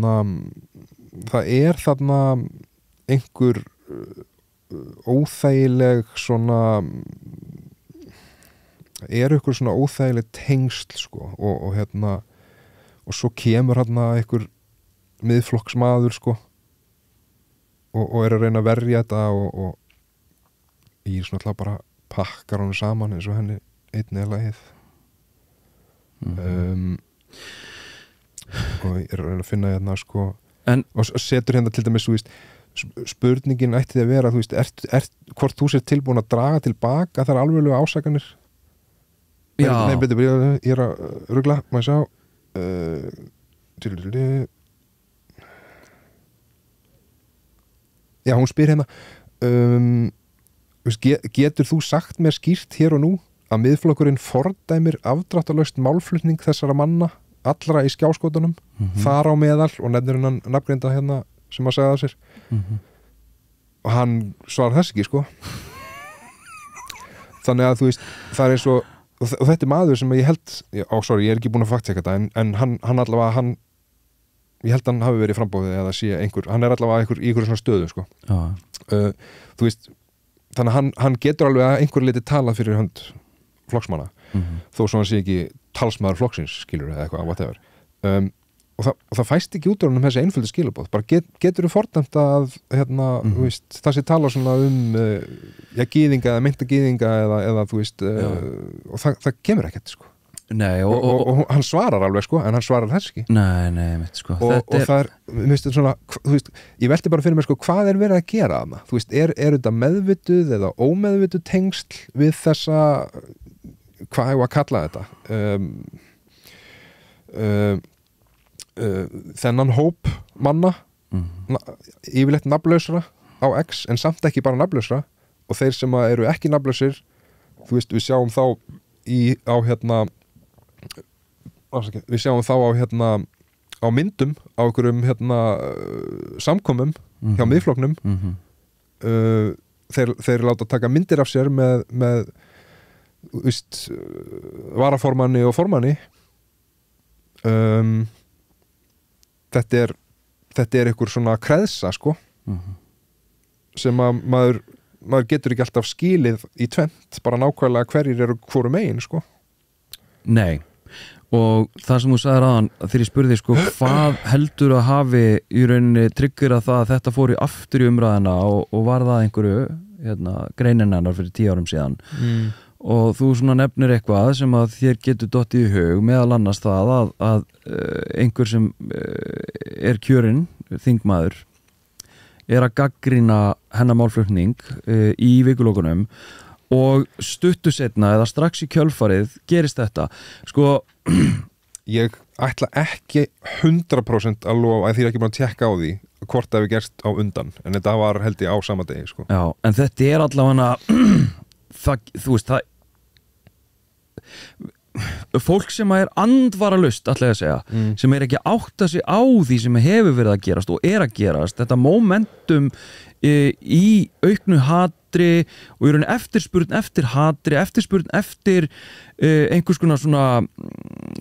það er þarna einhver óþægileg svona ykkur svona óþægileg tengsl sko og svo kemur einhver miðflokksmaður sko og að reyna að verja þetta og ég svona alltaf bara pakkar hann saman eins og henni einnig lagið og ég að reyna að finna sko og setur til dæmis þú veist spurningin ætti að vera þú veist, hvort þú sér tilbúin að draga tilbaka þar alveglega ásakanir já ég er að rugla, maður sjá já, hún spyr getur þú sagt mér skýrt hér og nú að miðflokkurinn fordæmir afdráttarlaust málflutning þessara manna allra í skjáskotunum þar á meðal og nefnir hann nafngreinda sem að segja það sér og hann svarar þess ekki sko þannig að þú veist það er eins og þetta er maður sem ég held ég er ekki búin að fakttjekka þetta en hann allavega ég held hann hafi verið frambóðið eða sé hann er allavega í einhverju svona stöðu sko þú veist þannig að hann getur alveg að einhverju liti talað fyrir hönd flokksmanna þó svo hann sé ekki talsmaður flokksins skilur eða eitthvað whatever og það fæst ekki út úr hann þessi einföldu skilabóð bara getur þú fordæmt að þú veist, það sé tala svona gýðinga eða meinta gýðinga eða þú veist og það kemur ekkert sko nei, og hann svarar alveg sko en hann svarar þess ekki nei, mitt sko og það er, mér finnst þetta svona þú veist, ég velti bara fyrir mér sko hvað er verið að gera þarna, þú veist, er þetta meðvituð eða ómeðvituð tengsl við þessa hvað hefur að kalla þetta þennan hóp manna yfirleitt nafnlausra á X en samt ekki bara nafnlausra og þeir sem eru ekki nafnlausir þú veist, við sjáum þá við sjáum þá á myndum á einhverjum samkomum hjá miðflokknum þeir láta taka myndir af sér með veist, varaformanni og formanni þetta er einhver svona kreðsa sko sem að maður getur ekki alltaf skilið í tvennt bara nákvæmlega hverjir eru hvoru megin sko nei og það sem þú sagðir aðan þegar ég spurði sko hvað heldur að hafi í rauninni tryggur að þetta fór í aftur í umræðina og var það einhverju greinin hennar fyrir 10 árum síðan og þú svona nefnir eitthvað sem að þér getur dottið í hug meðal annars það að einhver sem er kjörinn þingmaður er að gagnrýna hennar málflutning í vikulokunum og stuttu seinna eða strax í kjölfarið gerist þetta sko ég ætla ekki 100% að lofa að því ekki bara að tjekka á því hvort það hefur gerst á undan en þetta var held ég á sama degi sko. Já, en þetta allavega það, þú veist það fólk sem andvaralaust ætla ég að segja, sem ekki að átta sig á því sem hefur verið að gerast og að gerast, þetta momentum í auknu hatri og í raun eftirspurn eftir hatri, eftirspurn eftir einhvers konar svona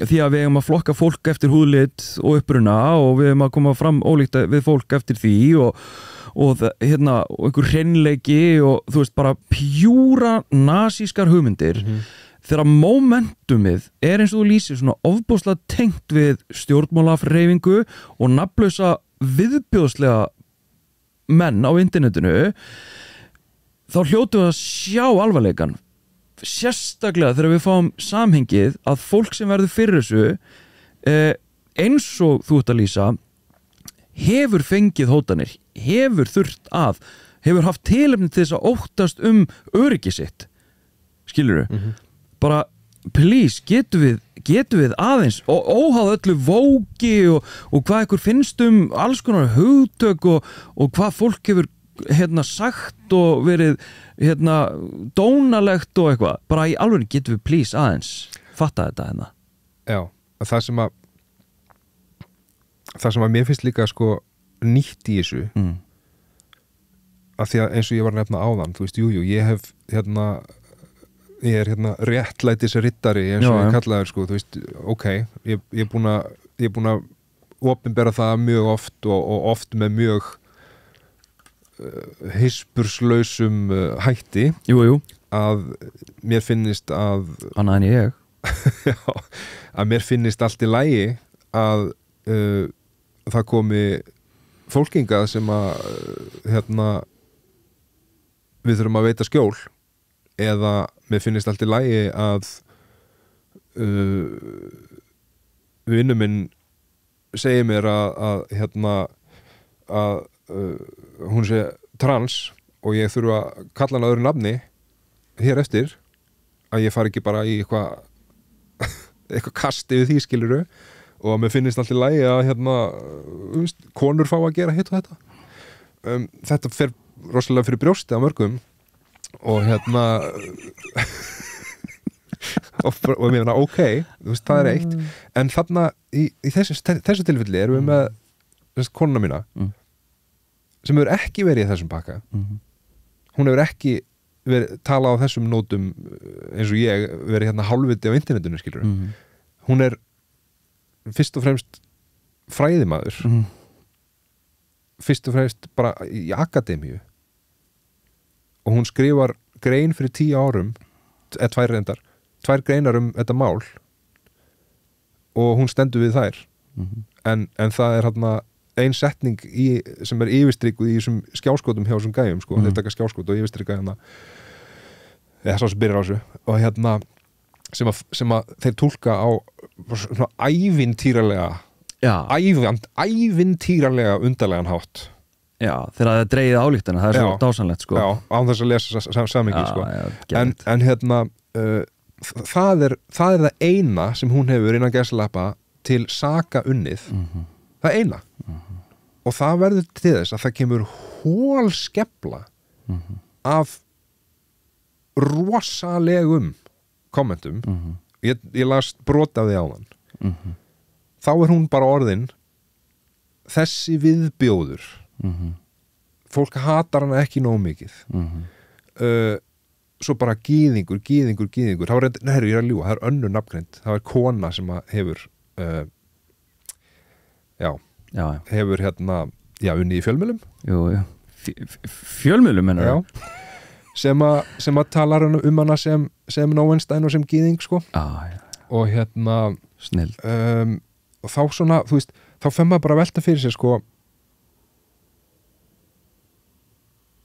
því að við eigum að flokka fólk eftir húðlit og uppruna og við eigum að koma fram ólíkt við fólk eftir því og einhver hreinleiki og þú veist bara pjúra nasískar hugmyndir þegar momentumið eins og þú lýsir svona ofboðslega tengt við stjórnmálafreifingu og nafnlausa viðbjóðslega menn á internetinu þá hljótum við að sjá alvarleikan sérstaklega þegar við fáum samhengið að fólk sem verður fyrir þessu eins og þú ert að lýsa hefur fengið hótanir hefur haft tilefni til þess að óttast öryggi sitt skilurðu bara please getum við aðeins og óháð öllu vóki og hvað ykkur finnst alls konar hugtök og hvað fólk hefur sagt og verið dónalegt og eitthvað bara í alveg getum við please aðeins fatta þetta Já, það sem að mér finnst líka sko nýtt í þessu að því að eins og ég var að nefna áðan þú veist, ég hef ég er réttlætis riddari eins og ég kallaði sko, þú veist, ok ég er búin að opinbera það mjög oft og oft með mjög hispurslausum hætti að mér finnist að annað en ég já, að mér finnist allt í lagi að það komi fólkingað sem að við þurfum að veita skjól eða mér finnist allt í lagi að vinur minn segir mér að hún sé trans og ég þurfa að kalla hann öðru nafni hér eftir að ég fari ekki bara í eitthvað kast yfir því skiluru og að mér finnist allt í lagi að konur fá að gera hitt og þetta þetta fer rosalega fyrir brjósti á mörgum og og mér finna ok, þú veist, það er eitt en þarna í þessu tilfelli erum við með konuna mína sem hefur ekki verið í þessum pakka hún hefur ekki talað á þessum nótum eins og ég verið hálfviti á internetinu skilur hún er fyrst og fremst fræðimaður fyrst og fremst bara í akademíu og hún skrifar grein fyrir 10 árum eða 2 greinar þetta mál og hún stendur við þær en það er ein setning sem er yfirstrikuð í þessum skjáskotum hjá þessum gæjum sko, þeir taka skjáskot og yfirstrika eða svo sem byrjar á þessu og sem að þeir túlka á svona ævintýralega undarlegan hátt Já, þegar það dreigið álíktana, það er svo dásanlegt sko. Já, án þess að lesa samingi sko. En það er það eina sem hún hefur innan gæsalappa til saka unnið það eina og það verður til þess að það kemur hólskefla af rosalegum kommentum ég las brot af því áðan þá er hún bara orðin þessi viðbjóður fólk hatar hana ekki nóg mikið svo bara gýðingur það var, ég er að ljúga, það er önnur nafngreind það er kona sem hefur hefur unnið í fjölmiðlum fjölmiðlum mennur sem að talar hana sem Nóenstein og sem gýðing sko og snill og þá svona, þú veist, þá fer maður bara að velta fyrir sér sko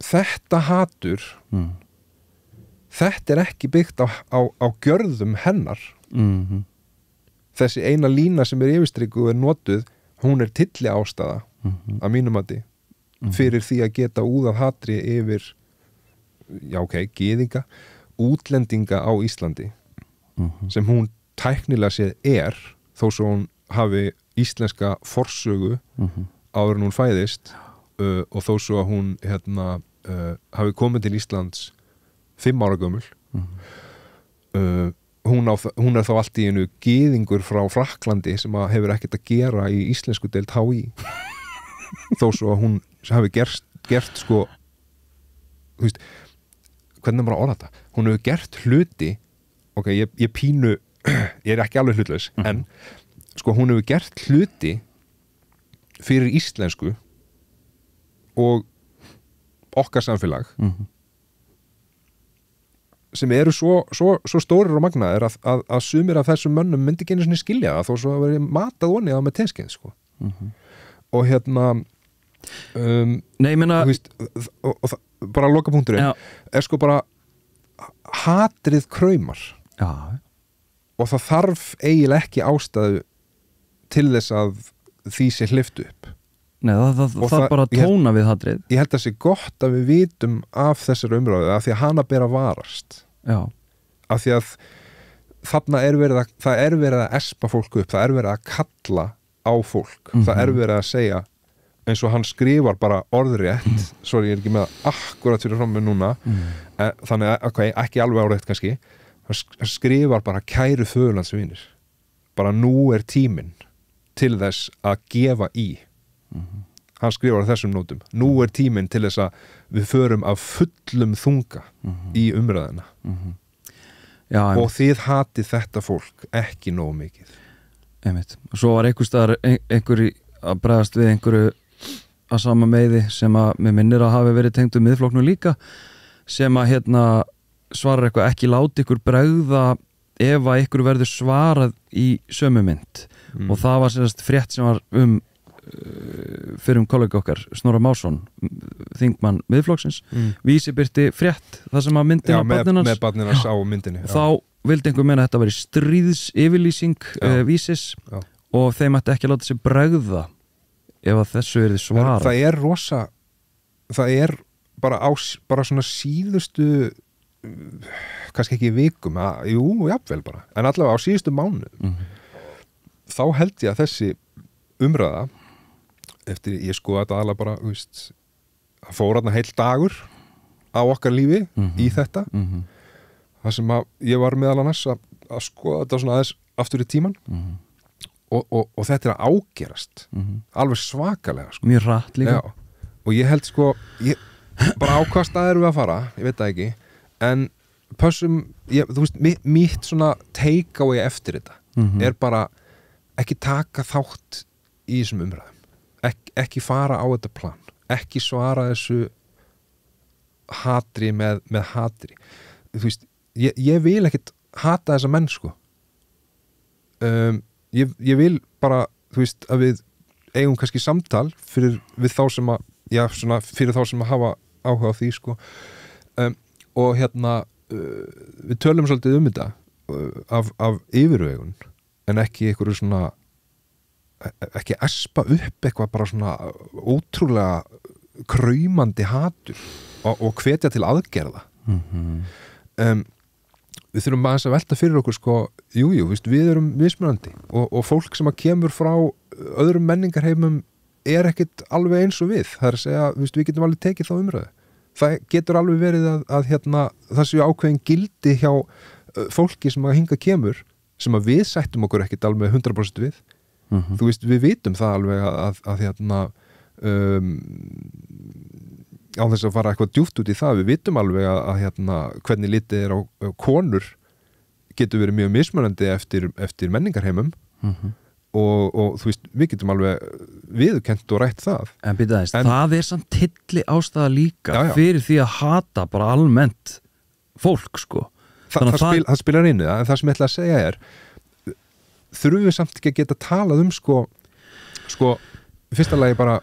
þetta hatur þetta er ekki byggt á gjörðum hennar þessi eina lína sem er yfirstrikuð og er notuð, hún er tilli ástæða að mínum mati fyrir því að geta úðað hatri yfir gyðinga útlendinga á Íslandi sem hún tæknilega séð þó svo hún hafi íslenska forsögu áður en hún fæðist og þó svo að hún hafi komið til Íslands 5 ára gömul hún þá allt í einu gyðingur frá Frakklandi sem að hefur ekkert að gera í íslensku deild HÍ þó svo að hún hafi gert sko þú veist, hvernig maður að orða þetta hún hefur gert hluti ok, ég pínu, ég er ekki alveg hlutlaus en sko hún hefur gert hluti fyrir íslensku og okkar samfélag sem eru svo stórir og magnaðir að sumir af þessum mönnum myndi ekki einu sinni skilja það þó svo að veri matað onni á með teskið sko. Og Nei, ég meina og bara lokapunkturinn er sko bara hatrið kraumar og það þarf eiginlega ekki ástæðu til þess að því sé hleypt upp. Nei, það bara tóna við hatrið. Ég held að það sé gott að við vitum af þessari umræðu af því að hana ber að varast. Já. Af því að þarna það er verið að espa fólk upp, það er verið að kalla á fólk, það er verið að segja eins og hann skrifar bara orðrétt svo ég er ekki með akkurat fyrir frá mig núna þannig að okay, ekki alveg árétt kannski hann skrifar bara kæru föðurlandsvinir bara nú er tíminn til þess að gefa í hann skrifar á þessum nótum nú er tíminn til þess að við förum af fullum þunga í umræðina Já, og þið hatið þetta fólk ekki nógu mikið einmitt. Og svo var einhver að bregðast við einhverju að sama meiði sem að mér minnir að hafi verið tengt miðflokknum líka sem að svarar eitthvað ekki láti ykkur bregða ef að ykkur verður svarað í sömu mynd og það var sérst frétt sem var fyrir kollega okkar Snorra Másson þingmann miðflokksins vísibirti frétt það sem að myndina með barninans á myndinni og þá vildi einhver meina að þetta væri stríðsyfirlýsing vísis og þeim ætti ekki að láta sig bregða ef að þessu verði svarað. Það er rosa það er bara svona síðustu kannski ekki vikum jafnvel bara, en allavega á síðustu mánuðum þá held ég að þessi umræða eftir ég skoða þetta alveg bara það fór þarna heil dagur á okkar lífi í þetta það sem að ég var meðal annars að skoða þetta svona aðeins aftur í tíman og þetta er að ágerast alveg svakalega sko. Mjög rætt líka og ég held sko bara á hvað stað erum við að fara ég veit það ekki en pössum, þú veist, mitt svona take away eftir þetta er bara ekki taka þátt í þessum umræðum ekki fara á þetta plan ekki svara þessu hatri með hatri þú veist, ég vil ekkit hata þessa menn sko ég vil bara þú veist, að við eigum kannski samtal fyrir þá sem að hafa áhuga á því sko og við tölum svolítið um þetta af yfirvegun en ekki einhverju svona ekki espa upp eitthvað bara svona ótrúlega kraumandi hatur og hvetja til aðgerða við þurfum aðeins að velta fyrir okkur sko, við erum mismunandi og fólk sem að kemur frá öðrum menningarheimum er ekkit alveg eins og við það er að segja, við getum alveg tekið þá umræðu það getur alveg verið að það séu ákveðin gildi hjá fólki sem að hinga kemur sem að við sættum okkur ekkit alveg 100% við þú veist, við vitum það alveg á þess að fara eitthvað djúpt út í það við vitum alveg að hvernig litið er á konur getur verið mjög mismunandi eftir menningarheimum og þú veist, við getum alveg viðurkennt og rætt það en byrjaðist, það er samt tilli ástæða líka fyrir því að hata bara almennt fólk sko það spilar inn í það en það sem ég ætla að segja er þurfum við samt ekki að geta talað um sko fyrsta lagi bara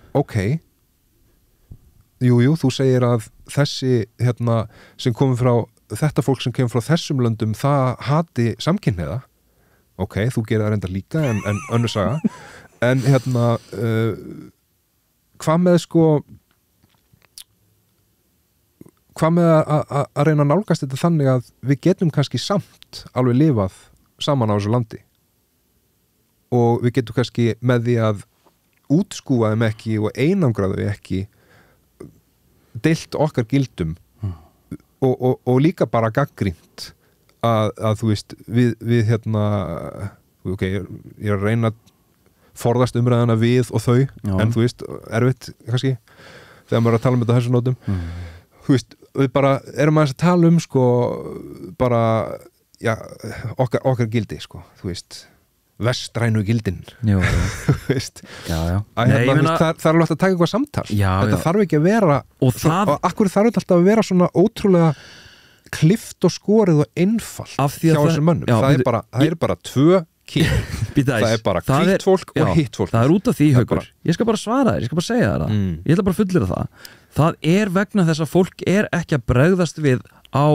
Jú, þú segir að þessi sem komið frá þetta fólk sem kemur frá þessum löndum það hati samkynhneigða þú gerir það reyndar líka en önnur saga en hvað með sko hvað með að reyna að nálgast þetta þannig að við getum kannski samt alveg lifað saman á þessu landi og við getum kannski með því að útskúfa þeim ekki og einangra þau ekki deilt okkar gildum og líka bara gagnrýnt að þú veist við hérna ok, ég er að reyna að forðast umræðana við og þau en þú veist, erfitt kannski þegar maður er að tala um þetta á þessum nótum þú veist, við bara erum að tala um sko bara já, okkar gildi sko, þú veist vestrænu gildin Jú, þú veist já. Nei, meina, það er alveg að taka eitthvað samtal þetta þarf ekki að vera og akkur þarf þetta alltaf að vera svona ótrúlega klift og skorið og einfalt hjá þessum mönnum það er bara tvö kyn það er bara hvítt fólk og hitt fólk það er út af því Haukur, ég skal bara svara þér, ég skal bara segja þér það ég ætla bara að fullyrða það er vegna þess að fólk er ekki að bregðast við á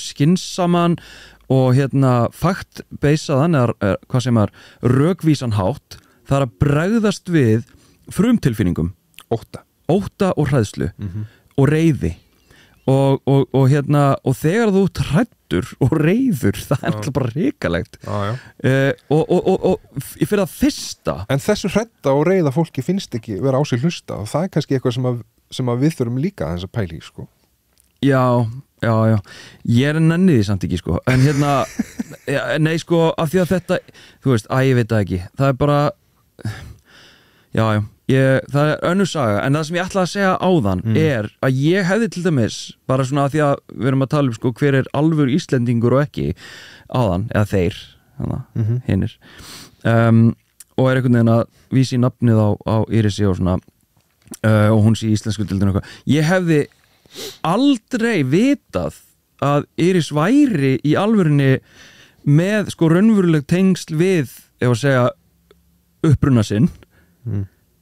skynsaman og hérna faktbeisaðan eða hvað sem er rökvísan hátt, það er að bregðast við frumtilfinningum ótta og hræðslu og reiði og hérna og þegar þú hræddur og reiður það er alltaf bara hrikalegt og fyrir það fyrsta en þessu hrædda og reiða fólki finnst ekki vera á sig hlusta og það er kannski eitthvað sem að við þurfum líka þess að pæli sko. Já, ég er nennið því samt ekki sko en hérna, nei sko af því að þetta, þú veist, ég veit það ekki það er bara það er önnur saga en það sem ég ætla að segja áðan er að ég hefði til dæmis bara svona að því að við erum að tala um sko hver er alvöru Íslendingur og ekki áðan, eða þeir hinnir og er einhvern veginn að vísi nafnið á Írisi og svona og hún sé íslensku dildin og eitthvað ég hefði aldrei vitað að Íris væri í alvörunni með sko raunveruleg tengsl við ef að segja uppruna sinn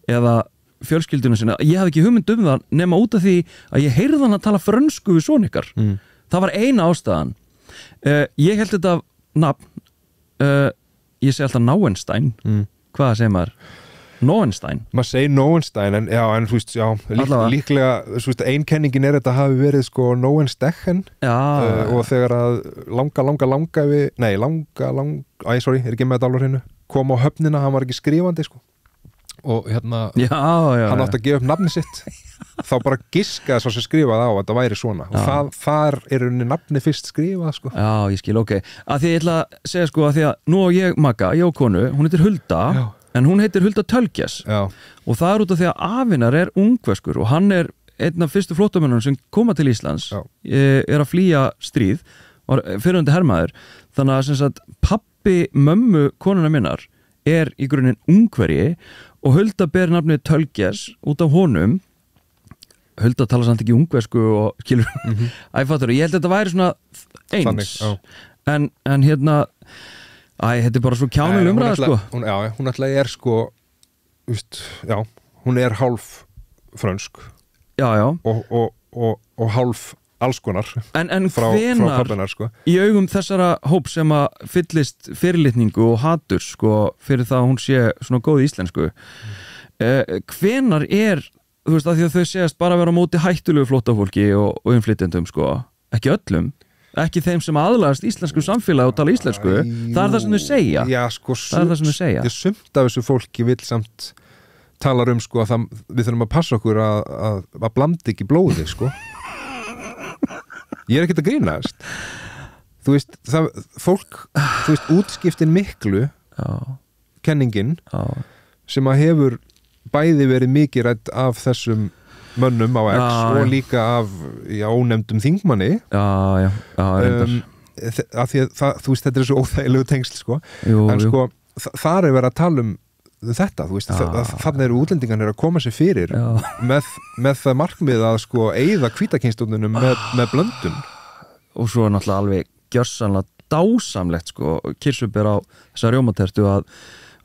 eða fjölskylduna sinna ég hafði ekki hugmynd um það nema út af því að ég heyrði hann að tala frönsku við son ykkar það var eina ástæðan ég held þetta nafn ég segi alltaf Nauenstein hvað segir maður? Nóenstein maður segir Nóenstein en þú veist líklega einkenningin er þetta hafi verið sko Nóenstechen og þegar að langa við er ekki með þetta alveg hreinu kom á höfnina, hann var ekki skrifandi sko og hérna hann átti að gefa upp nafni sitt þá bara giskaði svo sem skrifaði á að þetta væri svona og þar er henni nafni fyrst skrifað sko. Já, ég skil, ok að því ég ætla að segja sko að því að nú á ég Magga, ég á konu, hún heitir Hulda en hún heitir Hulda Tölkjas og það er út af því að afinar er ungverskur og hann er einn af fyrstu flóttamönnum sem koma til Íslands er að flýja stríð var fyrrandi hermaður þannig að sem sagt pabbi mömmu konuna minnar er í grunninn ungverji og Hulda ber nafnið Tölkjas út af honum Hulda tala samt ekki ungversku og skilur æfattur og ég held að þetta væri svona eins en hérna þetta er bara svo kjánuleg umræða sko hún alltaf er sko hún er hálf frönsk og hálf alls konar en frá pabbinar sko í augum þessara hóp sem að fyllist fyrirlitningu og hatur sko fyrir það að hún sé svona góð íslensku hvenar er þú veist að því að þau segast bara vera á móti hættulegu flóttafólki og innflytjendum sko ekki öllum ekki þeim sem aðlagast íslensku samfélagi og tala íslensku það er það sem þau segja sko, það er það sem þau segja þetta er sumt af þessu fólki vill samt talar um sko að við þurfum að passa okkur að blanda ekki blóði sko ég er ekkert að grínast þú veist, fólk þú veist, útskiptin miklu kenningin sem að hefur bæði verið mikið rædd af þessum mönnum á X og líka af ónefndum þingmanni af því að þú veist, þetta er svo óþægilegu tengsl sko en sko, þar er verið að tala um þetta, þú veist, þannig eru útlendingarnir að koma sér fyrir með það markmið að sko eyða hvítakynstofnunum með blöndun og svo er náttúrulega alveg gjörsamlega dásamlegt sko, Kirsuber á þessa rjómatertu að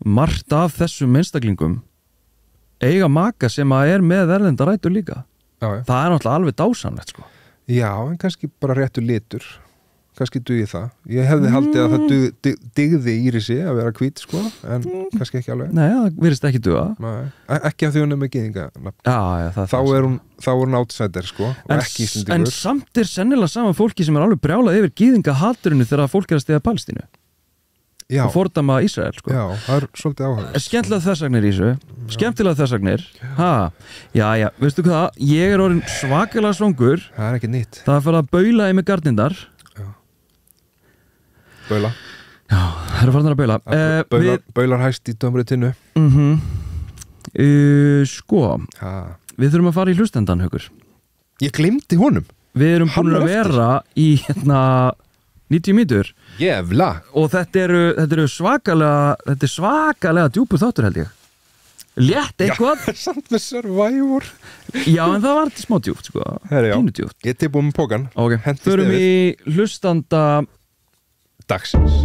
margt af þessum einstaklingum eiga maka sem að er með erlenda rætur líka það er náttúrulega alveg dásamlegt sko en kannski bara réttur litur kannski dugi það ég hefði haldið að það digði Írisi að vera hvít sko en kannski ekki alveg Nei, það virðist ekki duga ekki af því hún er með gyðinga þá er hún outsider sko og ekki Íslendingur en samt er sennilega sama fólki sem er alveg brjálað yfir gyðinga haturinu þegar fólk er að stiga Palestínu Já. og fordæma Ísrael sko. Já, það er svolítið áhuga Skemmtilega þessagnir í þessu Skemmtilega þessagnir Já, veistu hvað, ég er orðin svakalega svongur Það er ekki nýtt Það er fyrir að baula í mig gardindar Baula Já, það er farin að baula Baular hæst í dömri tinnu Sko Við þurfum að fara í hlustendan, Haukur Ég glimti honum Við erum búin að vera í 90 mínútur Jævla og þetta er svakalega djúpu þáttur held ég létt eitthvað Samt með Survivor Já, en það var smá djúpt sko Pínu djúpt. Ég tilbúið með pókan Förum í hlustanda dagsins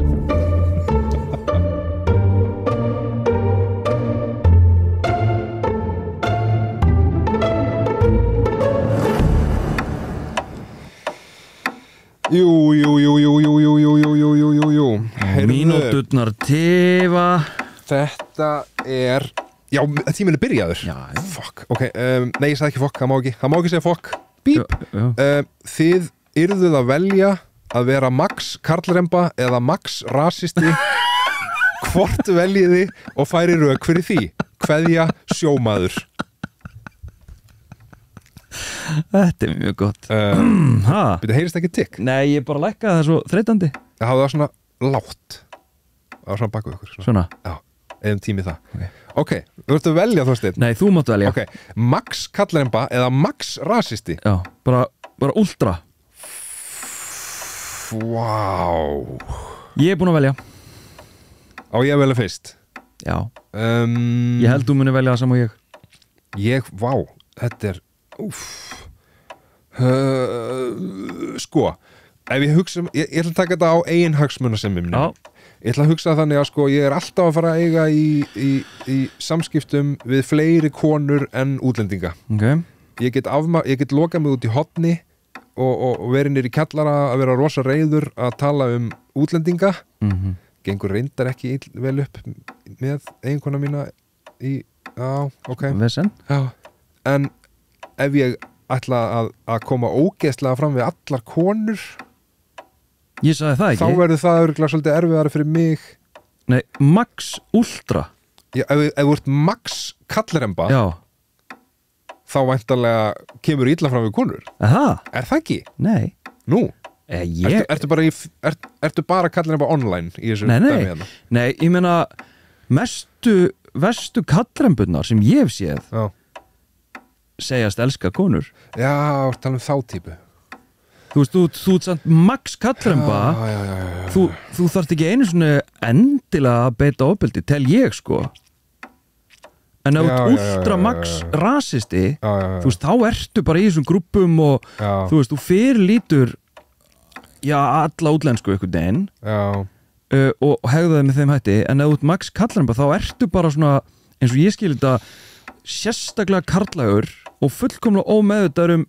Jú Mínúturnar tifa Þetta er Já, tíminn er byrjaður Já. Fuck, ok, nei ég sagði ekki fuck, það má ekki segja fuck Bíp Þið yrðuð að velja að vera Max karlremba eða Max rasisti Hvort veljiði og færi rök fyrir því Kveðja sjómaður Þetta er mjög gott Byrju, heyrist ekki tikk Nei, ég bara lækkaði það svo þreytandi Það hafði það svona lágt Það var svona baku ykkur Svona? Já, eðum tími það Ok, þú ert að velja Þorsteinn Nei, þú máttu velja Ok, Max karlremba eða Max rasisti Já, bara ultra Vá Ég er búin að velja Á ég að velja fyrst Já Ég held þú muni velja það saman og ég Vá, þetta er Sko Ef ég hugsa ég ætla að taka þetta á eigin hagsmunasemum Já. Ég ætla að hugsa þannig að sko ég er alltaf að fara að eiga í samskiptum við fleiri konur en útlendinga Ok Ég get lokað mig út í hotni og verið nýr í kjallara að vera rosa reiður að tala um útlendinga Gengur reyndar ekki vel upp með eiginkona mína Já, ok Vesen Já, en ef ég ætla að koma ógeðslega fram við allar konur Ég sagði það ekki þá verður það örugglega svolítið erfiðara fyrir mig Nei, Max Ultra ef þú ert Max kallremba Já þá væntanlega kemur illa fram við konur Það? Er það ekki? Nei Nú? Ég Ertu bara kallremba online í þessu dæmi hérna? Nei, ég meina verstu kallrembunnar sem ég hef séð Já segjast elska konur Já, tala um þá típu Þú veist, þú ert samt Max kallremba Já. Þú þarft ekki einu svona endilega að beita ofbeldi, tel ég sko En ef þú ert ultra Max rasisti þú veist, þá ertu bara í þessum grúppum og þú veist, þú fyrirlítur alla útlensku einhvern veginn og hegðaði með þeim hætti en ef þú ert Max kallremba þá ertu bara svona eins og ég skil þetta sérstaklega karlægur og fullkomlega ómeðvitaður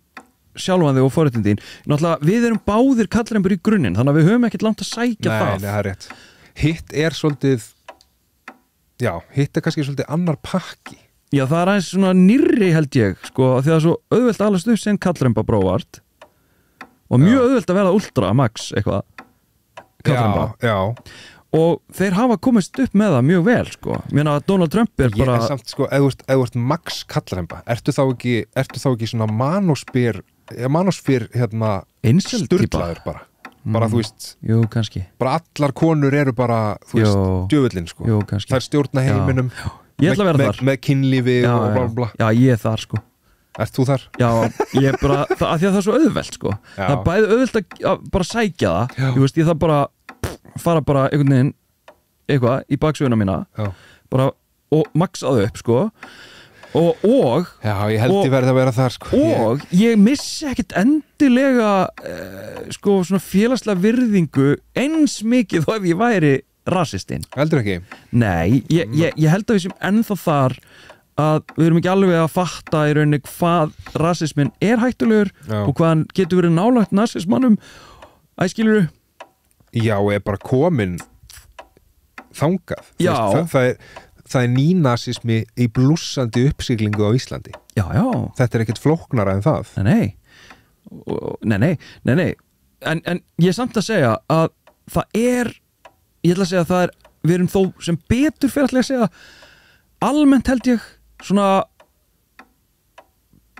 sjálfan þig og forréttindin náttúrulega við erum báðir kallrembur í grunninn þannig að við höfum ekkert langt að sækja það Nei, það er rétt Hitt er svolítið hitt er kannski svolítið annar pakki Já, það er aðeins svona nýrri held ég sko, því að það er svo auðvelt að alast upp sem kallremba bróvart og mjög auðvelt að vera ultra max eitthvað kallremba Já og þeir hafa komist upp með það mjög vel sko. Mér meina að Donald Trump er bara samt sko, ef þú ert Max kallremba ertu þá ekki svona manósbyr hérna sturlaður bara þú veist Jú, kannski bara allar konur eru bara þú veist, djöfullin sko Jú, kannski þær stjórna heiminum Ég ætla að vera þar með kynlífi og bla bla bla Já, ég er þar sko Ert þú þar? Já, ég er bara, af því að það er svo auðvelt sko Það er bæði auðvelt að bara sækja það Ég veist, ég þarf bara fara bara einhvern veginn eitthvað í baksöguna mína bara, og maxaðu upp sko og Já, ég held ég verði að vera þar sko og ég missi ekkert endilega sko svona félagslega virðingu eins mikið þó ef ég væri rasistinn Heldur ekki? Nei, ég held að við sem ennþá þar að við erum ekki alveg að fatta í rauninni hvað rasismin er hættulegur og hvað hann getur verið nálægt nasismannum æskilur Já, er bara komin þangað Já það er nýnasismi í blússandi uppsiglingu á Íslandi Já Þetta er ekkert flóknara en það Nei En ég er samt að segja að það er ég ætla að segja að það er við erum þó sem betur fyrir að segja almennt held ég svona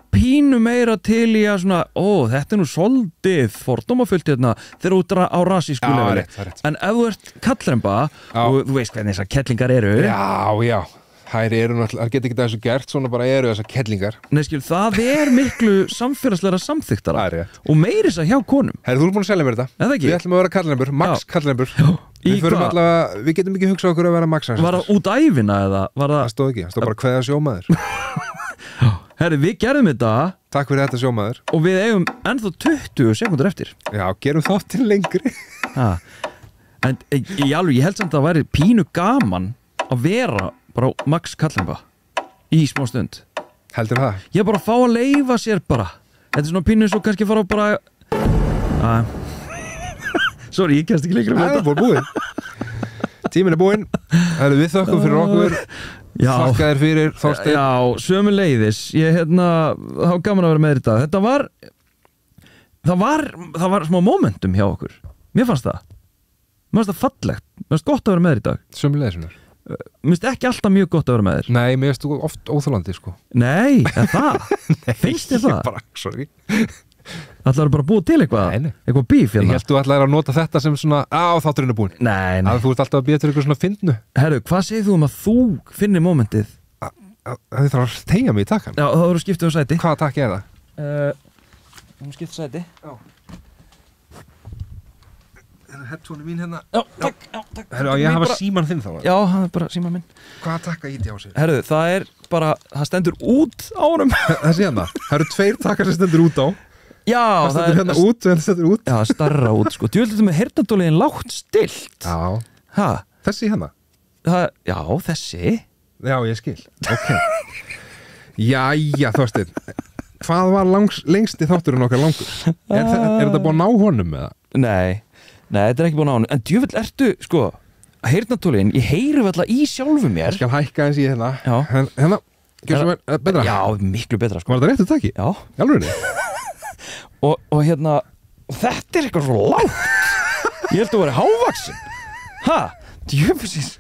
pínu meira til í að svona, þetta nú soldið fordómafullt hérna þegar út á rasísku leveli en ef þú ert kallremba og þú veist hvernig þessar kettlingar eru já, þær eru náttúrulega, það geta ekki þessu gert svona bara eru þessar kettlingar Nei, það miklu samfélagslega samþyktara og meiri þess að hjá konum Herri, þú ert búin að selja mér þetta Við ætlum að vera kallrembur, max kallrembur Við getum ekki hugsað okkur að vera max Var það út ævina eða? Það stóð ekki, það stóð bara kveðja sjómaður Herri, við gerðum þetta Takk fyrir þetta sjómaður og við eigum ennþá 20 sekúndur eftir Já, gerum þáttinn lengri En ég held samt að það væri pínu gaman að vera bara max kallremba í smá stund Heldur það? Ég bara fá að leyfa sér bara Þetta svona pínu svo kannski fara bara Sorry, ég kemst ekki lengra með þetta búið Tíminn er búinn Við þökkum fyrir okkur Þakka þér fyrir Þorsteinn Já, sömuleiðis Ég þá gaman að vera með þetta Þetta var smá momentum hjá okkur Mér fannst það fallegt Mér fannst gott að vera með þér í dag Sömuleiðis Mér finnst ekki alltaf mjög gott að vera með þér Nei, mér finnst þú oft óþolandi sko Nei, það? Finnst þér það? Sorry Ætlarðu bara að búa til eitthvað bíf Ég held þú ætlaðir að nota þetta sem svona þátturinn er búinn Nei Að þú ert alltaf að býja til eitthvað svona fyndnu Herru, hvað segir þú að þú finnir momentið? Þið þarf að tegja mig í takkan Já, þá eru skiptið sæti Hvaða takk er það? Skiptið sæti Já Headphone mín hérna Já, takk Herru, ég hafa síman þinn þá Já, það er bara síman minn Hvaða takka íti á sig? Herru, það stendur út á honum Þessi hérna, það eru 2 takkar sem stendur út á Já, það stendur hérna út og það stendur út Já, starra út, sko Djúvöldið með heyrnardóliðin lágt stilt Já Þessi hérna Já, þessi Já, ég skil Ok Jæja, Þorsteinn Hvað var lengsti þátturinn okkar langur? Er þetta búin að ná honum eða? Nei, þetta er ekki búin að ná honum En djúvöld ertu, sko heyrnardóliðin, ég heyri vel að í sjálfu mér Ég skal hækka eins í hérna Já Hérna, gjör svo betra Já, miklu betra, sko Var þetta réttu takki? Já Jálfurinni og þetta er eitthvað svo lágt Ég held að vera hávaksin Djöfusins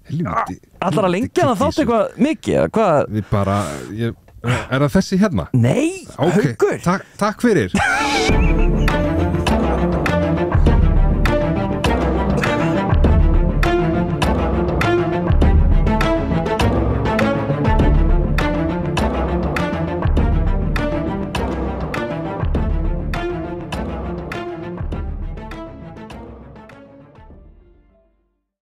Helvíti Allar að lengja það þátt eitthvað mikið eða hvað? Við bara, er það þessi hérna? Nei, Haukur okay. Takk fyrir